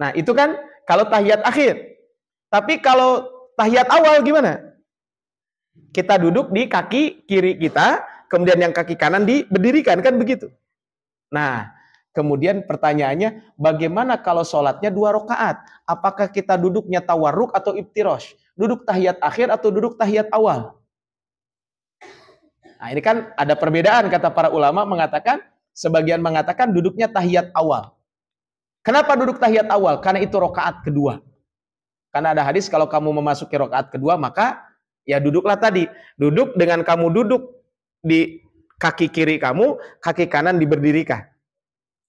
Nah, itu kan kalau tahiyat akhir. Tapi kalau tahiyat awal gimana? Kita duduk di kaki kiri kita, kemudian yang kaki kanan diberdirikan, kan begitu. Nah, kemudian pertanyaannya, bagaimana kalau sholatnya 2 rakaat? Apakah kita duduknya tawarruk atau iftirosh? Duduk tahiyat akhir atau duduk tahiyat awal? Nah, ini kan ada perbedaan, kata para ulama mengatakan, sebagian mengatakan duduknya tahiyat awal. Kenapa duduk tahiyat awal? Karena itu rakaat kedua. Karena ada hadis, kalau kamu memasuki rakaat kedua, maka ya duduklah tadi. Duduk dengan kamu duduk di kaki kiri kamu, kaki kanan diberdirikan.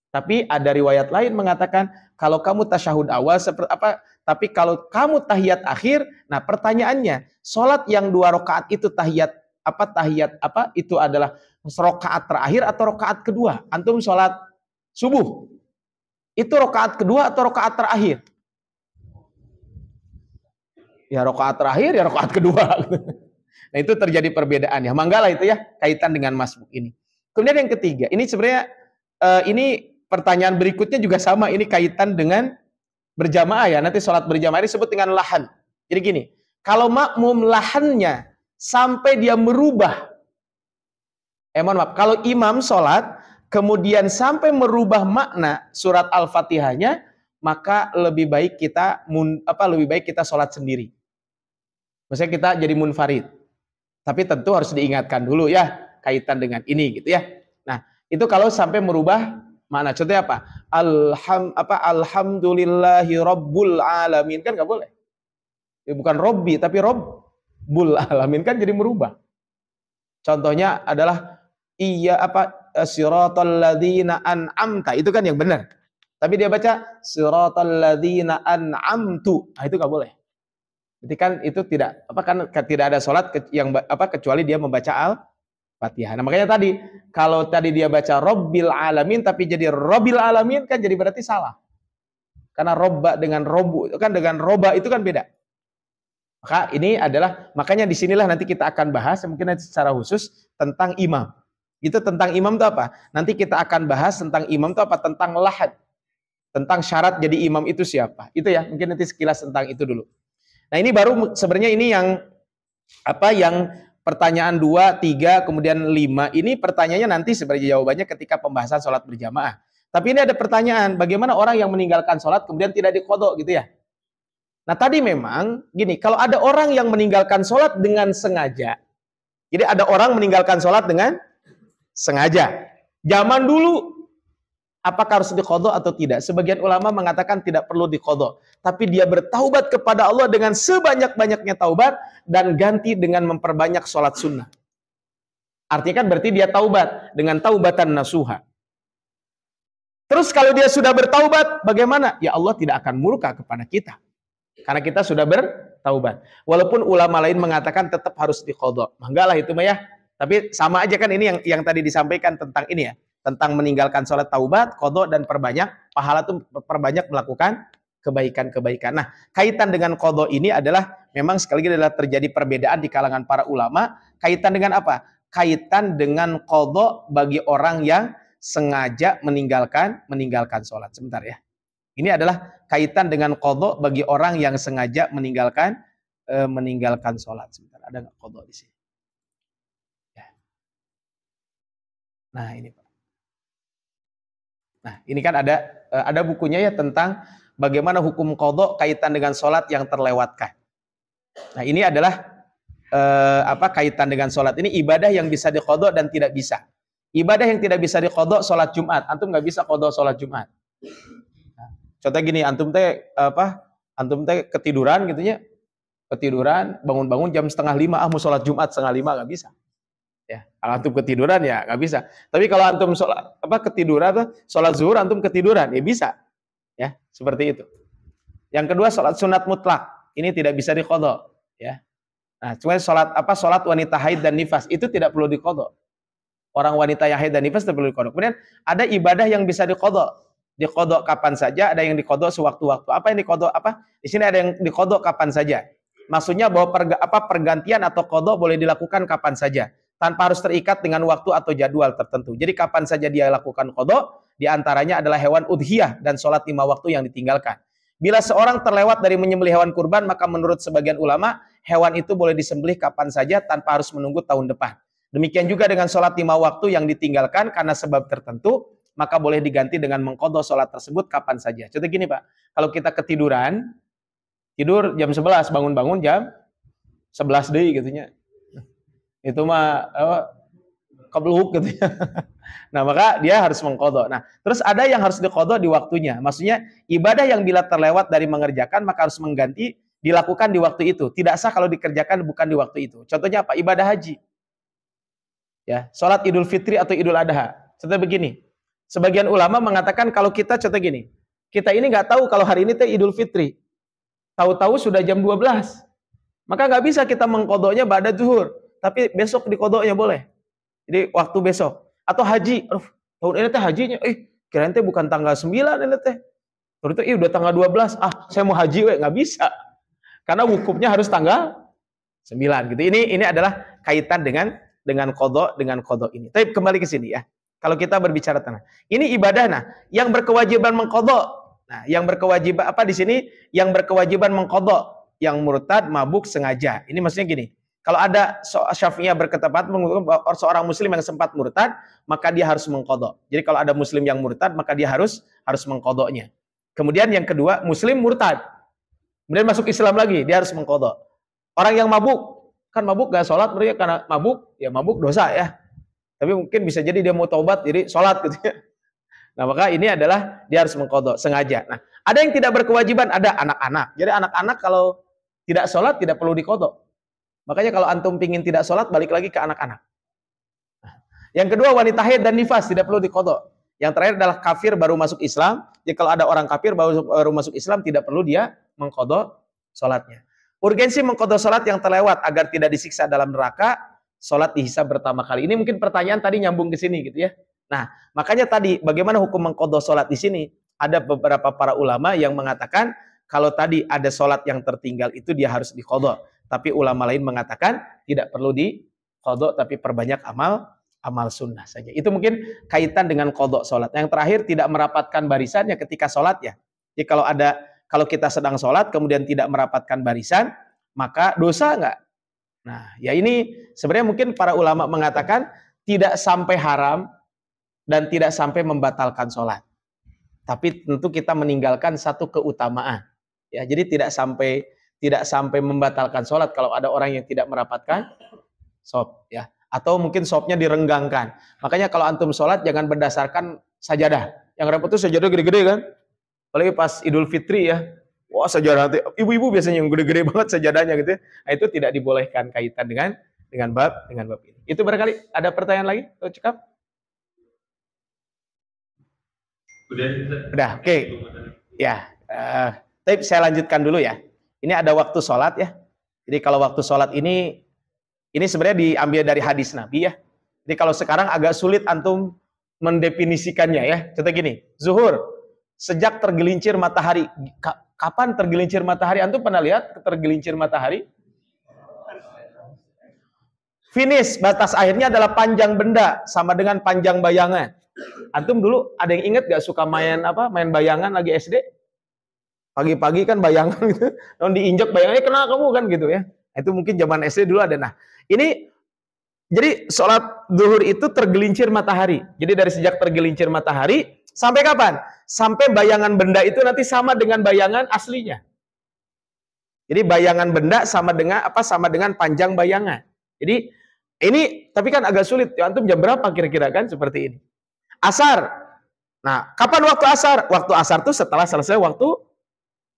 Tapi ada riwayat lain mengatakan, kalau kamu tasyahud awal seperti tapi kalau kamu tahiyat akhir, nah pertanyaannya, sholat yang 2 rakaat itu tahiyat itu adalah rakaat terakhir atau rakaat kedua? Antum sholat subuh, itu rakaat kedua atau rakaat terakhir? Ya rakaat terakhir, ya rakaat kedua. Nah, itu terjadi perbedaan ya. Manggalah itu ya, kaitan dengan masbuk ini. Kemudian yang ketiga, ini sebenarnya ini pertanyaan berikutnya juga sama, ini kaitan dengan berjamaah ya. Nanti sholat berjamaah ini disebut dengan lahan. Jadi gini, kalau makmum lahannya sampai dia merubah, mohon maaf, kalau imam sholat kemudian sampai merubah makna surat Al-Fatihahnya, maka lebih baik kita sholat sendiri. Maksudnya kita jadi munfarid. Tapi tentu harus diingatkan dulu ya, kaitan dengan ini gitu ya. Nah, itu kalau sampai merubah makna. Contohnya apa? Alhamdulillahi Rabbul Alamin, kan nggak boleh. Ya, bukan Robbi, tapi Rabbul Alamin, kan jadi merubah. Contohnya adalah siratal ladzina an'amta, itu kan yang benar. Tapi dia baca siratal ladzina an'amtu. Nah, itu nggak boleh. Jadi kan itu tidak tidak ada sholat yang kecuali dia membaca Al-Fatihah. Nah, makanya tadi kalau tadi dia baca Rabbil alamin tapi jadi Rabbil alamin kan jadi berarti salah. Karena robba dengan robu itu kan dengan roba itu kan beda. Maka ini adalah makanya disinilah nanti kita akan bahas mungkin nanti secara khusus tentang imam. Itu tentang imam itu apa? Nanti kita akan bahas tentang imam itu apa? Tentang lahad. Tentang syarat jadi imam itu siapa. Itu ya, mungkin nanti sekilas tentang itu dulu. Nah, ini baru sebenarnya ini yang pertanyaan 2, 3, kemudian 5. Ini pertanyaannya nanti sebenarnya jawabannya ketika pembahasan sholat berjamaah. Tapi ini ada pertanyaan, bagaimana orang yang meninggalkan sholat kemudian tidak diqadha gitu ya. Nah, tadi memang gini, kalau ada orang yang meninggalkan sholat dengan sengaja. Jadi ada orang meninggalkan sholat dengan sengaja. Zaman dulu apakah harus diqadha atau tidak? Sebagian ulama mengatakan tidak perlu diqadha, tapi dia bertaubat kepada Allah dengan sebanyak-banyaknya taubat dan ganti dengan memperbanyak sholat sunnah. Artinya kan berarti dia taubat dengan taubatan nasuha. Terus kalau dia sudah bertaubat, bagaimana? Ya Allah tidak akan murka kepada kita. Karena kita sudah bertaubat. Walaupun ulama lain mengatakan tetap harus diqadha. Enggak lah itu mah ya. Tapi sama aja kan ini yang tadi disampaikan tentang ini ya. Tentang meninggalkan sholat taubat, qadha dan perbanyak, pahala itu perbanyak melakukan kebaikan-kebaikan. Nah, kaitan dengan qadha ini adalah memang sekali lagi adalah terjadi perbedaan di kalangan para ulama. Kaitan dengan apa? Kaitan dengan qadha bagi orang yang sengaja meninggalkan sholat. Sebentar ya. Ini adalah kaitan dengan qadha bagi orang yang sengaja meninggalkan sholat. Sebentar, ada nggak qadha di sini? Ya. Nah, ini Pak. Nah, ini kan ada bukunya ya tentang bagaimana hukum qadha kaitan dengan sholat yang terlewatkan. Nah, ini adalah kaitan dengan sholat ini ibadah yang bisa diqadha dan tidak bisa. Ibadah yang tidak bisa diqadha sholat Jumat, antum nggak bisa qadha sholat Jumat. Nah, contoh gini, antum teh ketiduran gitunya, bangun-bangun jam 4:30 mau sholat Jumat 4:30 nggak bisa. Ya, kalau antum ketiduran ya nggak bisa. Tapi kalau antum ketiduran sholat zuhur antum ketiduran ya bisa. Ya, seperti itu. Yang kedua sholat sunat mutlak, ini tidak bisa diqadha, ya. Nah, cuma sholat wanita haid dan nifas itu tidak perlu diqadha. Orang wanita yang haid dan nifas tidak perlu diqadha. Kemudian ada ibadah yang bisa diqadha. Diqadha kapan saja, ada yang diqadha sewaktu-waktu. Apa yang diqadha? Di sini ada yang diqadha kapan saja. Maksudnya bahwa pergantian atau qadha boleh dilakukan kapan saja, tanpa harus terikat dengan waktu atau jadwal tertentu. Jadi kapan saja dia lakukan qadha, di antaranya adalah hewan udhiyah dan sholat 5 waktu yang ditinggalkan. Bila seorang terlewat dari menyembelih hewan kurban, maka menurut sebagian ulama, hewan itu boleh disembelih kapan saja tanpa harus menunggu tahun depan. Demikian juga dengan sholat 5 waktu yang ditinggalkan karena sebab tertentu, maka boleh diganti dengan mengqadha sholat tersebut kapan saja. Contoh gini Pak, kalau kita ketiduran, tidur jam 11, bangun-bangun jam 11 deui gitunya. Itu mah kebluk gitu ya. Nah, maka dia harus mengqadha. Nah, terus ada yang harus diqadha di waktunya. Maksudnya ibadah yang bila terlewat dari mengerjakan maka harus mengganti dilakukan di waktu itu. Tidak sah kalau dikerjakan bukan di waktu itu. Contohnya apa? Ibadah haji. Ya, sholat Idul Fitri atau Idul Adha. Contoh begini. Sebagian ulama mengatakan kalau kita contoh gini. Kita ini nggak tahu kalau hari ini teh Idul Fitri. Tahu-tahu sudah jam 12. Maka nggak bisa kita mengqadhanya ba'da zuhur. Tapi besok diqadhanya boleh. Jadi waktu besok. Atau haji. Tahun ini teh hajinya. Kirain teh bukan tanggal 9 ini teh. Terus itu udah tanggal 12. Saya mau haji nggak bisa. Karena hukumnya harus tanggal 9 gitu. Ini adalah kaitan dengan qadha ini. Tapi kembali ke sini ya. Kalau kita berbicara tentang ini ibadah yang berkewajiban mengqadha. Nah, yang berkewajiban di sini? Yang berkewajiban mengqadha, yang murtad, mabuk, sengaja. Ini maksudnya gini. Kalau ada Syafi'iyah berpendapat bahwa seorang muslim yang sempat murtad, maka dia harus mengqadha. Jadi kalau ada muslim yang murtad, maka dia harus mengqadhanya. Kemudian yang kedua, muslim murtad. Kemudian masuk Islam lagi, dia harus mengqadha. Orang yang mabuk, kan mabuk gak sholat, mereka karena mabuk dosa ya. Tapi mungkin bisa jadi dia mau taubat, jadi sholat gitu ya. Nah, maka ini adalah dia harus mengqadha sengaja. Nah, ada yang tidak berkewajiban, ada anak-anak. Jadi anak-anak kalau tidak sholat tidak perlu diqadha. Makanya kalau antum pingin tidak sholat, balik lagi ke anak-anak. Nah, yang kedua wanita haid dan nifas tidak perlu diqadha. Yang terakhir adalah kafir baru masuk Islam, Jadi kalau ada orang kafir baru masuk Islam tidak perlu dia mengqadha salatnya. Urgensi mengqadha salat yang terlewat agar tidak disiksa dalam neraka, salat dihisab pertama kali. Ini mungkin pertanyaan tadi nyambung ke sini gitu ya. Nah, makanya tadi bagaimana hukum mengqadha salat di sini? Ada beberapa para ulama yang mengatakan kalau tadi ada salat yang tertinggal itu dia harus diqadha. Tapi ulama lain mengatakan tidak perlu diqadha tapi perbanyak amal sunnah saja. Itu mungkin kaitan dengan qadha salat. Yang terakhir tidak merapatkan barisannya ketika salat ya. Jadi kalau kita sedang salat kemudian tidak merapatkan barisan, maka dosa enggak? Nah, ya ini sebenarnya mungkin para ulama mengatakan tidak sampai haram dan tidak sampai membatalkan salat. Tapi tentu kita meninggalkan satu keutamaan. Ya, jadi tidak sampai membatalkan salat kalau ada orang yang tidak merapatkan shaf ya. Atau mungkin shafnya direnggangkan. Makanya kalau antum sholat jangan berdasarkan sajadah. Yang repot itu sajadah gede-gede kan. Apalagi pas Idul Fitri ya. Wah sajadah, ibu-ibu biasanya yang gede-gede banget sajadahnya gitu ya. Nah, itu tidak dibolehkan kaitan dengan bab ini. Itu barangkali ada pertanyaan lagi? Cekap? Udah, oke. Ya, tapi saya lanjutkan dulu ya. Ini ada waktu sholat ya. Jadi kalau waktu sholat ini sebenarnya diambil dari hadis Nabi ya. Jadi kalau sekarang agak sulit antum mendefinisikannya ya. Contoh gini, zuhur, sejak tergelincir matahari. Kapan tergelincir matahari? Antum pernah lihat tergelincir matahari? Finish, batas akhirnya adalah panjang benda sama dengan panjang bayangan. Antum dulu ada yang ingat gak suka main bayangan lagi SD? Pagi-pagi kan bayangan gitu. Non diinjak bayangannya kena kamu kan gitu ya. Itu mungkin zaman SD dulu ada. Nah, ini jadi sholat zuhur itu tergelincir matahari. Jadi dari sejak tergelincir matahari sampai kapan? Sampai bayangan benda itu nanti sama dengan bayangan aslinya. Jadi bayangan benda sama dengan panjang bayangan. Jadi ini tapi kan agak sulit. Ya, antum jam berapa kira-kira kan seperti ini? Asar. Nah, kapan waktu asar? Waktu asar itu setelah selesai waktu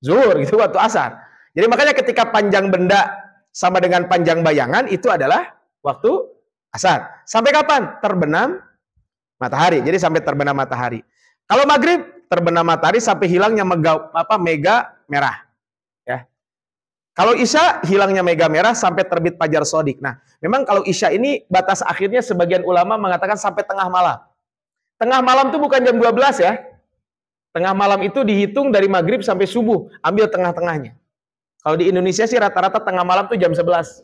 zuhur gitu, waktu asar. Jadi makanya ketika panjang benda sama dengan panjang bayangan itu adalah waktu asar. Sampai kapan? Terbenam matahari. Jadi sampai terbenam matahari. Kalau maghrib terbenam matahari sampai hilangnya mega merah. Ya. Kalau isya hilangnya mega merah sampai terbit fajar shadiq. Nah, memang kalau isya ini batas akhirnya sebagian ulama mengatakan sampai tengah malam. Tengah malam itu bukan jam 12 ya. Tengah malam itu dihitung dari maghrib sampai subuh. Ambil tengah-tengahnya. Kalau di Indonesia sih rata-rata tengah malam tuh jam 11.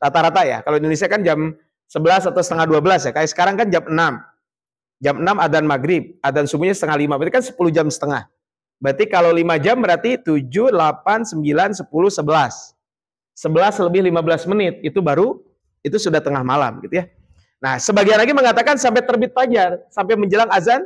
Rata-rata ya. Kalau di Indonesia kan jam 11 atau setengah 12 ya. Kayak sekarang kan jam 6. Jam 6 adzan maghrib. Adzan subuhnya setengah 5. Berarti kan 10 jam setengah. Berarti kalau 5 jam berarti 7, 8, 9, 10, 11. 11 lebih 15 menit. Itu sudah tengah malam gitu ya. Nah sebagian lagi mengatakan sampai terbit fajar. Sampai menjelang azan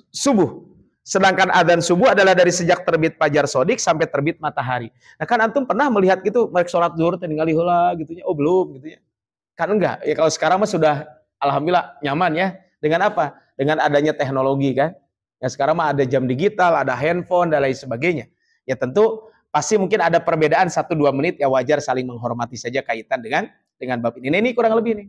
subuh. Sedangkan adzan subuh adalah dari sejak terbit fajar shadiq sampai terbit matahari. Nah kan antum pernah melihat gitu, mereka sholat zuhur tinggal heula gitu ya. Oh belum gitu ya. Kan enggak. Ya kalau sekarang mah sudah alhamdulillah nyaman ya. Dengan apa? Dengan adanya teknologi kan. Ya sekarang mah ada jam digital, ada handphone dan lain sebagainya. Ya tentu pasti mungkin ada perbedaan 1-2 menit ya wajar saling menghormati saja kaitan dengan bab ini. Ini kurang lebih nih.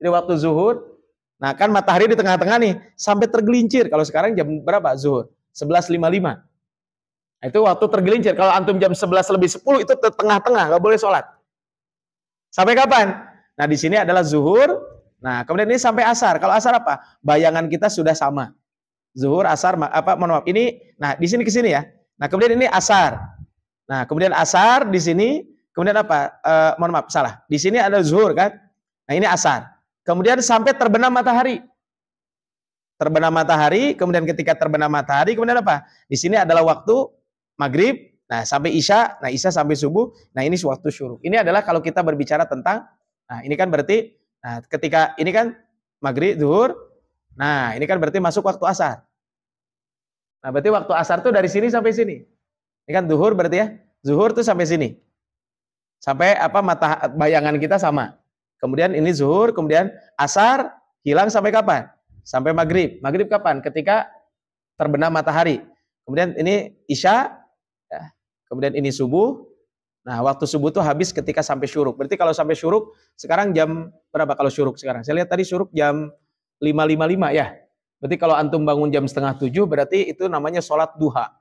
Jadi waktu zuhur. Nah kan matahari di tengah-tengah nih, sampai tergelincir. Kalau sekarang jam berapa zuhur? 11.55. Nah, itu waktu tergelincir. Kalau antum jam 11 lebih 10 itu tengah-tengah, nggak boleh sholat. Sampai kapan? Nah di sini adalah zuhur. Nah kemudian ini sampai asar. Kalau asar apa? Bayangan kita sudah sama. Zuhur, asar, mohon maaf. Ini, nah di sini ke sini ya. Nah kemudian ini asar. Nah kemudian asar di sini. Kemudian apa? Mohon maaf, salah. Di sini ada zuhur kan? Nah ini asar. Kemudian sampai terbenam matahari. Terbenam matahari, kemudian ketika terbenam matahari, kemudian apa? Di sini adalah waktu maghrib, nah sampai isya, nah isya sampai subuh, nah ini waktu syuruk. Ini adalah kalau kita berbicara tentang, nah ini kan berarti, nah ketika ini kan maghrib, zuhur, nah ini kan berarti masuk waktu asar. Nah berarti waktu asar tuh dari sini sampai sini. Ini kan zuhur berarti ya, zuhur tuh sampai sini. Sampai bayangan kita sama. Kemudian ini zuhur, kemudian asar, hilang sampai kapan? Sampai maghrib. Maghrib kapan? Ketika terbenam matahari. Kemudian ini isya, ya. Kemudian ini subuh. Nah waktu subuh itu habis ketika sampai syuruk. Berarti kalau sampai syuruk, sekarang jam berapa kalau syuruk sekarang? Saya lihat tadi syuruk jam 5.55 ya. Berarti kalau antum bangun jam 6:30 berarti itu namanya sholat duha.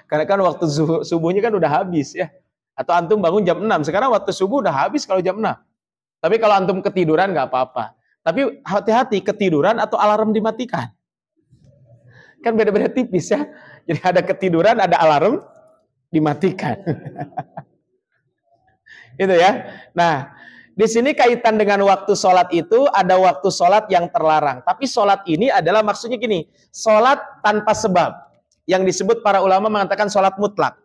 Karena kan waktu subuhnya kan udah habis ya. Atau antum bangun jam 6. Sekarang waktu subuh udah habis kalau jam 6. Tapi kalau antum ketiduran nggak apa-apa. Tapi hati-hati, ketiduran atau alarm dimatikan. Kan beda-beda tipis ya. Jadi ada ketiduran, ada alarm dimatikan. Itu ya. Nah, di sini kaitan dengan waktu sholat itu ada waktu sholat yang terlarang. Tapi sholat ini adalah maksudnya gini, sholat tanpa sebab. Yang disebut para ulama mengatakan sholat mutlak.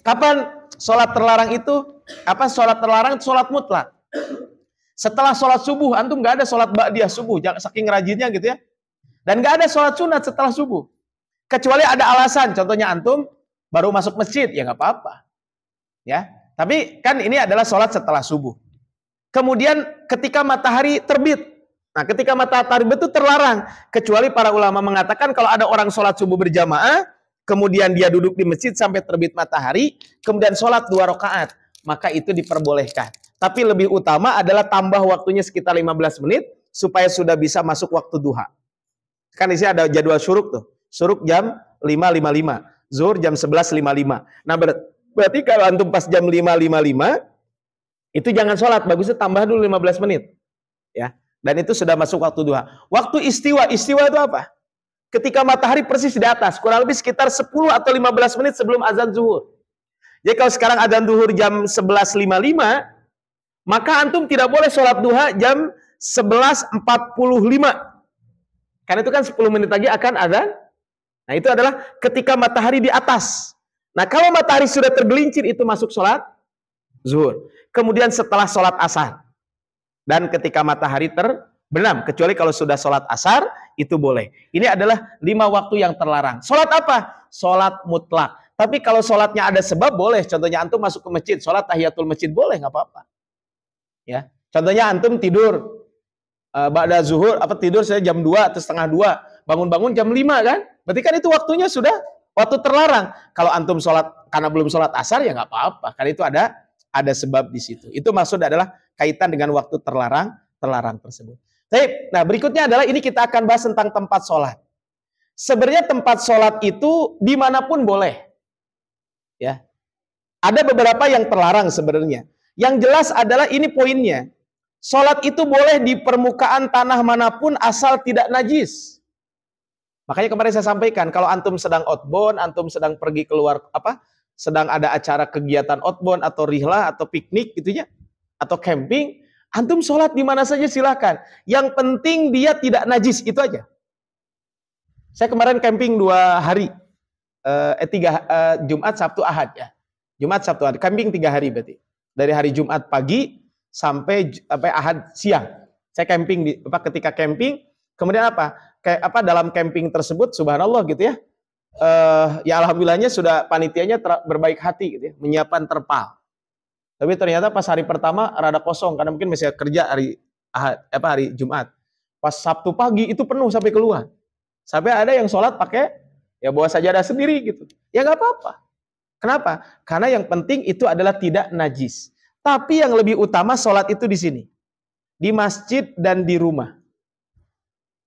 Kapan sholat terlarang itu? Apa sholat terlarang? Sholat mutlak. Setelah sholat subuh, antum nggak ada sholat ba'diyah subuh, saking rajinnya gitu ya. Dan nggak ada sholat sunat setelah subuh. Kecuali ada alasan, contohnya antum baru masuk masjid, ya nggak apa-apa. Ya, tapi kan ini adalah sholat setelah subuh. Kemudian ketika matahari terbit, nah ketika matahari terbit itu terlarang. Kecuali para ulama mengatakan kalau ada orang sholat subuh berjamaah, kemudian dia duduk di masjid sampai terbit matahari, kemudian sholat 2 rakaat, maka itu diperbolehkan. Tapi lebih utama adalah tambah waktunya sekitar 15 menit, supaya sudah bisa masuk waktu duha. Kan di sini ada jadwal syuruk tuh. Syuruk jam 5.55, zuhur jam 11.55. Nah berarti kalau antum pas jam 5.55, itu jangan sholat, bagusnya tambah dulu 15 menit. Ya, dan itu sudah masuk waktu duha. Waktu istiwa itu apa? Ketika matahari persis di atas, kurang lebih sekitar 10 atau 15 menit sebelum azan zuhur. Jadi kalau sekarang azan zuhur jam 11.55, maka antum tidak boleh sholat duha jam 11.45. Karena itu kan 10 menit lagi akan azan. Nah itu adalah ketika matahari di atas. Nah kalau matahari sudah tergelincir itu masuk sholat zuhur. Kemudian setelah sholat asar. Dan ketika matahari terbenam. Kecuali kalau sudah sholat asar, itu boleh. Ini adalah 5 waktu yang terlarang. Sholat apa? Sholat mutlak. Tapi kalau sholatnya ada sebab, boleh. Contohnya antum masuk ke masjid, sholat tahiyatul masjid, boleh, nggak apa-apa. Ya. Contohnya antum tidur. Ba'da zuhur, tidur saya jam 2 atau setengah 2. Bangun-bangun jam 5 kan? Berarti kan itu waktunya sudah waktu terlarang. Kalau antum sholat, karena belum sholat asar, ya nggak apa-apa. Karena itu ada sebab di situ. Itu maksud adalah kaitan dengan waktu terlarang tersebut. Nah berikutnya adalah ini kita akan bahas tentang tempat sholat. Sebenarnya tempat sholat itu dimanapun boleh. Ya, ada beberapa yang terlarang sebenarnya. Yang jelas adalah ini poinnya. Sholat itu boleh di permukaan tanah manapun asal tidak najis. Makanya kemarin saya sampaikan, kalau antum sedang outbound, antum sedang pergi keluar, sedang ada acara kegiatan outbound atau rihlah atau piknik gitu ya, atau camping, antum sholat di mana saja silakan. Yang penting dia tidak najis, itu aja. Saya kemarin camping 2 hari, 3 Jumat, Sabtu, Ahad ya. Jumat, Sabtu, Ahad, camping 3 hari berarti. Dari hari Jumat pagi sampai Ahad siang. Saya camping ketika camping, kemudian kayak dalam camping tersebut subhanallah gitu ya. Ya alhamdulillahnya sudah panitianya berbaik hati gitu ya, menyiapkan terpal. Tapi ternyata pas hari pertama rada kosong karena mungkin masih kerja hari hari Jumat. Pas Sabtu pagi itu penuh sampai keluar. Sampai ada yang sholat pakai ya bawa sajadah sendiri gitu. Ya nggak apa-apa. Kenapa? Karena yang penting itu adalah tidak najis. Tapi yang lebih utama sholat itu di sini. Di masjid dan di rumah.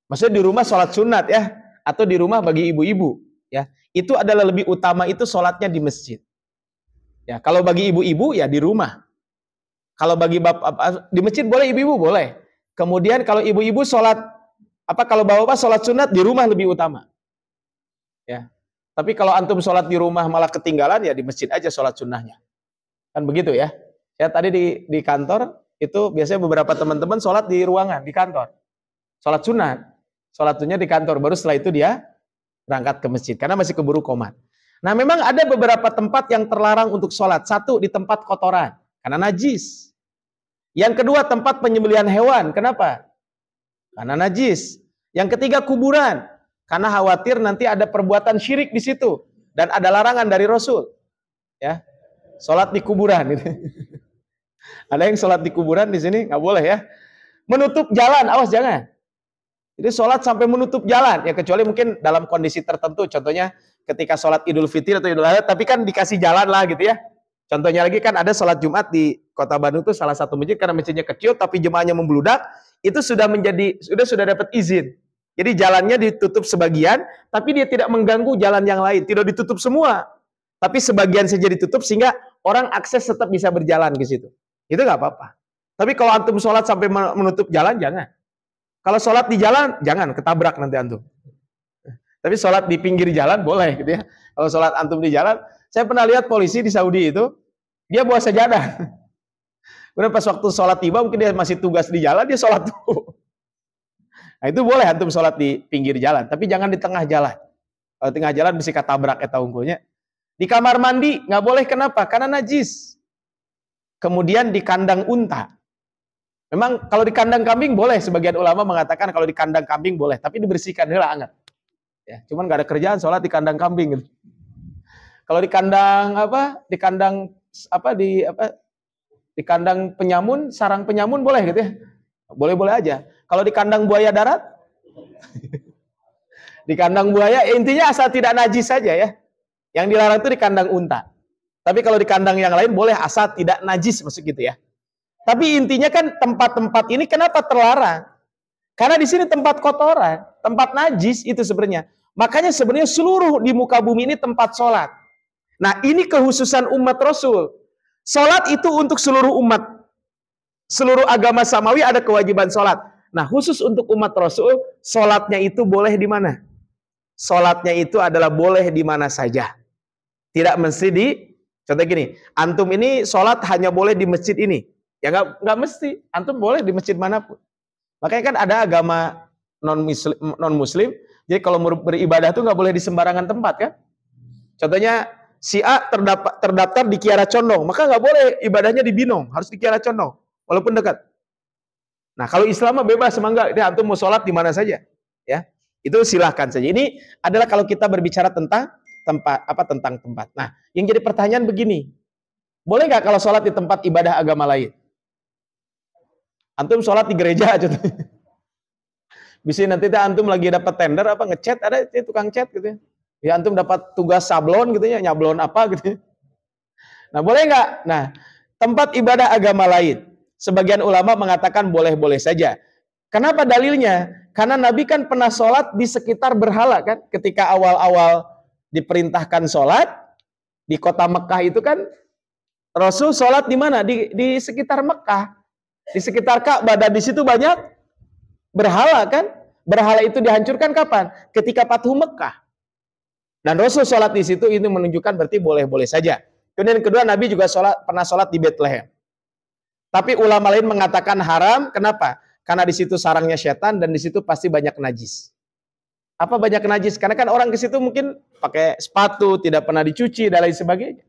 Maksudnya di rumah sholat sunat ya. Atau di rumah bagi ibu-ibu. Ya, itu adalah lebih utama itu sholatnya di masjid. Ya, kalau bagi ibu-ibu ya di rumah. Kalau bagi bapak di masjid boleh, ibu-ibu boleh. Kemudian kalau ibu-ibu sholat kalau bapak-bapak sholat sunat di rumah lebih utama. Ya. Tapi kalau antum sholat di rumah malah ketinggalan ya di masjid aja sholat sunnahnya. Kan begitu ya. Saya tadi di kantor itu biasanya beberapa teman-teman sholat di ruangan di kantor. Sholat sunat. Sholat sunnahnya di kantor. Baru setelah itu dia berangkat ke masjid. Karena masih keburu qomat. Nah memang ada beberapa tempat yang terlarang untuk sholat. Satu di tempat kotoran. Karena najis. Yang kedua tempat penyembelihan hewan. Kenapa? Karena najis. Yang ketiga kuburan. Karena khawatir nanti ada perbuatan syirik di situ. Dan ada larangan dari Rasul. Ya, sholat di kuburan. Ada yang sholat di kuburan di sini? Nggak boleh ya. Menutup jalan, awas jangan. Jadi sholat sampai menutup jalan. Ya kecuali mungkin dalam kondisi tertentu. Contohnya ketika sholat Idul Fitri atau Idul Adha. Tapi kan dikasih jalan lah gitu ya. Contohnya lagi kan ada sholat Jumat di Kota Bandung tuh salah satu masjid karena masjidnya kecil tapi jemaahnya membludak, itu sudah dapat izin. Jadi jalannya ditutup sebagian, tapi dia tidak mengganggu jalan yang lain, tidak ditutup semua. Tapi sebagian saja ditutup sehingga orang akses tetap bisa berjalan ke situ. Itu nggak apa-apa. Tapi kalau antum sholat sampai menutup jalan, jangan. Kalau sholat di jalan, jangan, ketabrak nanti antum. Tapi sholat di pinggir jalan boleh gitu ya. Kalau sholat antum di jalan, saya pernah lihat polisi di Saudi itu, dia bawa sajadah. Kemudian pas waktu sholat tiba, mungkin dia masih tugas di jalan, dia sholat dulu. Nah itu boleh antum sholat di pinggir jalan, tapi jangan di tengah jalan. Kalau tengah jalan bisa ketabrak eta unggulnya. Di kamar mandi nggak boleh, kenapa? Karena najis. Kemudian di kandang unta. Memang kalau di kandang kambing boleh, sebagian ulama mengatakan kalau di kandang kambing boleh, tapi dibersihkan heula anget. Ya, cuman nggak ada kerjaan sholat di kandang kambing gitu. Kalau di kandang di kandang penyamun, sarang penyamun boleh gitu ya. Boleh-boleh aja. Kalau di kandang buaya darat, di kandang buaya intinya asal tidak najis saja ya. Yang dilarang itu di kandang unta. Tapi kalau di kandang yang lain boleh asal tidak najis, maksud gitu ya. Tapi intinya kan tempat-tempat ini kenapa terlarang? Karena di sini tempat kotoran, tempat najis itu sebenarnya. Makanya sebenarnya seluruh di muka bumi ini tempat sholat. Nah ini kekhususan umat Rasul. Sholat itu untuk seluruh umat. Seluruh agama samawi ada kewajiban sholat. Nah khusus untuk umat Rasul, sholatnya itu boleh di mana? Sholatnya itu adalah boleh di mana saja. Tidak mesti di, contoh gini, antum ini sholat hanya boleh di masjid ini. Ya nggak mesti, antum boleh di masjid manapun. Makanya kan ada agama non-muslim, jadi kalau beribadah tuh nggak boleh di sembarangan tempat kan? Contohnya, si A terdaftar di Kiara Condong, maka nggak boleh ibadahnya di Binong, harus di Kiara Condong, walaupun dekat. Nah, kalau Islam mah bebas, semangga, dia antum mau sholat di mana saja, ya, itu silahkan saja. Ini adalah kalau kita berbicara tentang tempat. Nah, yang jadi pertanyaan begini, boleh nggak kalau sholat di tempat ibadah agama lain? Antum sholat di gereja aja tuh. Bisa nanti antum lagi dapat tender apa ngecat, ada tukang cat gitu ya. Ya antum dapat tugas sablon gitu ya, nyablon apa gitu ya. Nah boleh nggak? Nah tempat ibadah agama lain, sebagian ulama mengatakan boleh-boleh saja. Kenapa dalilnya? Karena Nabi kan pernah sholat di sekitar berhala kan. Ketika awal-awal diperintahkan sholat di kota Mekah itu kan Rasul sholat di mana? Di sekitar Mekah, di sekitar Ka'bah, dan di situ banyak berhala kan. Berhala itu dihancurkan kapan? Ketika Fathu Mekah. Dan Rasul sholat di situ, itu menunjukkan berarti boleh-boleh saja. Kemudian kedua, Nabi juga pernah sholat di Bethlehem. Tapi ulama lain mengatakan haram. Kenapa? Karena di situ sarangnya setan dan di situ pasti banyak najis. Apa banyak najis? Karena kan orang ke situ mungkin pakai sepatu, tidak pernah dicuci dan lain sebagainya.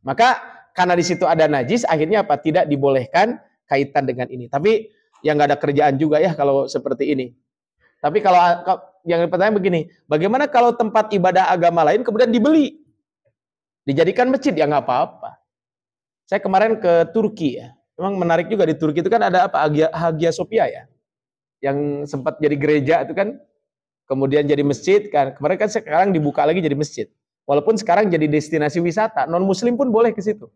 Maka karena di situ ada najis, akhirnya apa? Tidak dibolehkan kaitan dengan ini. Tapi yang nggak ada kerjaan juga ya kalau seperti ini. Tapi kalau yang pertanyaan begini, bagaimana kalau tempat ibadah agama lain kemudian dibeli, dijadikan masjid? Ya nggak apa-apa. Saya kemarin ke Turki ya, memang menarik juga di Turki itu kan ada apa? Hagia Sophia ya, yang sempat jadi gereja itu kan, kemudian jadi masjid kan. Kemarin kan sekarang dibuka lagi jadi masjid. Walaupun sekarang jadi destinasi wisata, non Muslim pun boleh ke situ.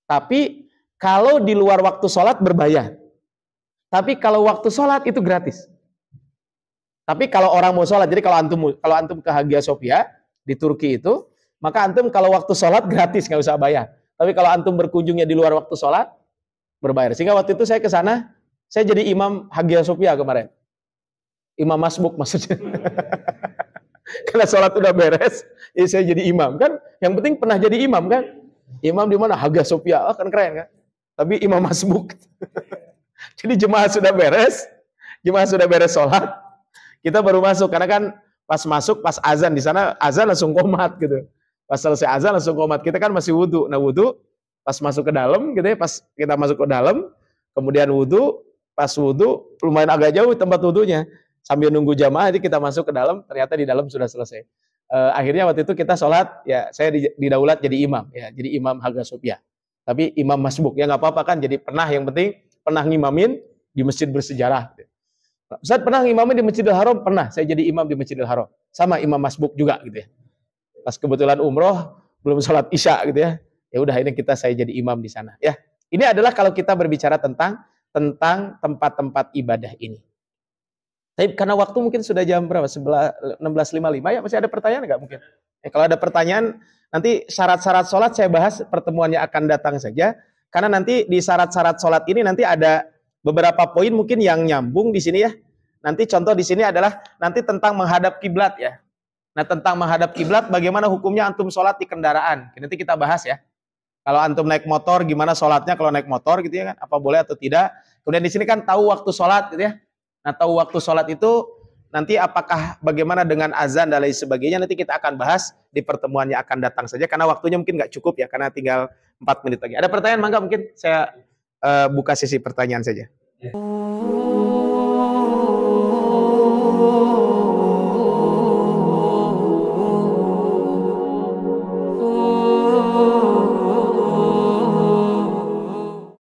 Tapi kalau di luar waktu sholat berbayar. Tapi kalau waktu sholat itu gratis. Tapi kalau orang mau sholat, jadi kalau antum ke Hagia Sophia di Turki itu, maka antum kalau waktu sholat gratis, nggak usah bayar. Tapi kalau antum berkunjungnya di luar waktu sholat, berbayar. Sehingga waktu itu saya ke sana, saya jadi imam Hagia Sophia kemarin. Imam masbuk maksudnya. Karena sholat udah beres, ya saya jadi imam kan. Yang penting pernah jadi imam kan. Imam di mana? Hagia Sophia, oh, kan keren kan. Tapi imam masbuk. Jadi jemaah sudah beres sholat, kita baru masuk, karena kan pas masuk, pas azan di sana, azan langsung qomat gitu. Pas selesai azan langsung qomat. Kita kan masih wudu. Nah wudu, pas masuk ke dalam gitu ya, pas kita masuk ke dalam, kemudian wudu, pas wudu, lumayan agak jauh tempat wudunya. Sambil nunggu jamaah, jadi kita masuk ke dalam, ternyata di dalam sudah selesai. Akhirnya waktu itu kita sholat, ya saya didaulat jadi imam, ya jadi imam Hagia Sophia. Tapi imam masbuk, ya nggak apa-apa kan, jadi yang penting pernah ngimamin di masjid bersejarah. Ustaz pernah ngimamin di Masjidil Haram? Pernah, saya jadi imam di Masjidil Haram. Sama imam masbuk juga gitu ya. Pas kebetulan umroh, belum sholat isya gitu ya. Ya udah, ini saya jadi imam di sana. Ya, ini adalah kalau kita berbicara tentang tempat-tempat ibadah ini. Tapi karena waktu mungkin sudah jam berapa? 16.55 ya. Masih ada pertanyaan nggak mungkin? Kalau ada pertanyaan, nanti syarat-syarat sholat saya bahas pertemuannya akan datang saja. Karena nanti di syarat-syarat sholat ini nanti ada beberapa poin mungkin yang nyambung di sini ya. Nanti contoh di sini adalah nanti tentang menghadap kiblat ya. Nah, tentang menghadap kiblat, bagaimana hukumnya antum sholat di kendaraan? Nanti kita bahas ya. Kalau antum naik motor, gimana sholatnya kalau naik motor gitu ya kan? Apa boleh atau tidak? Kemudian di sini kan tahu waktu sholat gitu ya. Nah, tahu waktu sholat itu nanti apakah bagaimana dengan azan dan lain sebagainya, nanti kita akan bahas di pertemuan yang akan datang saja. Karena waktunya mungkin nggak cukup ya, karena tinggal 4 menit lagi. Ada pertanyaan, mangga mungkin saya buka sesi pertanyaan saja.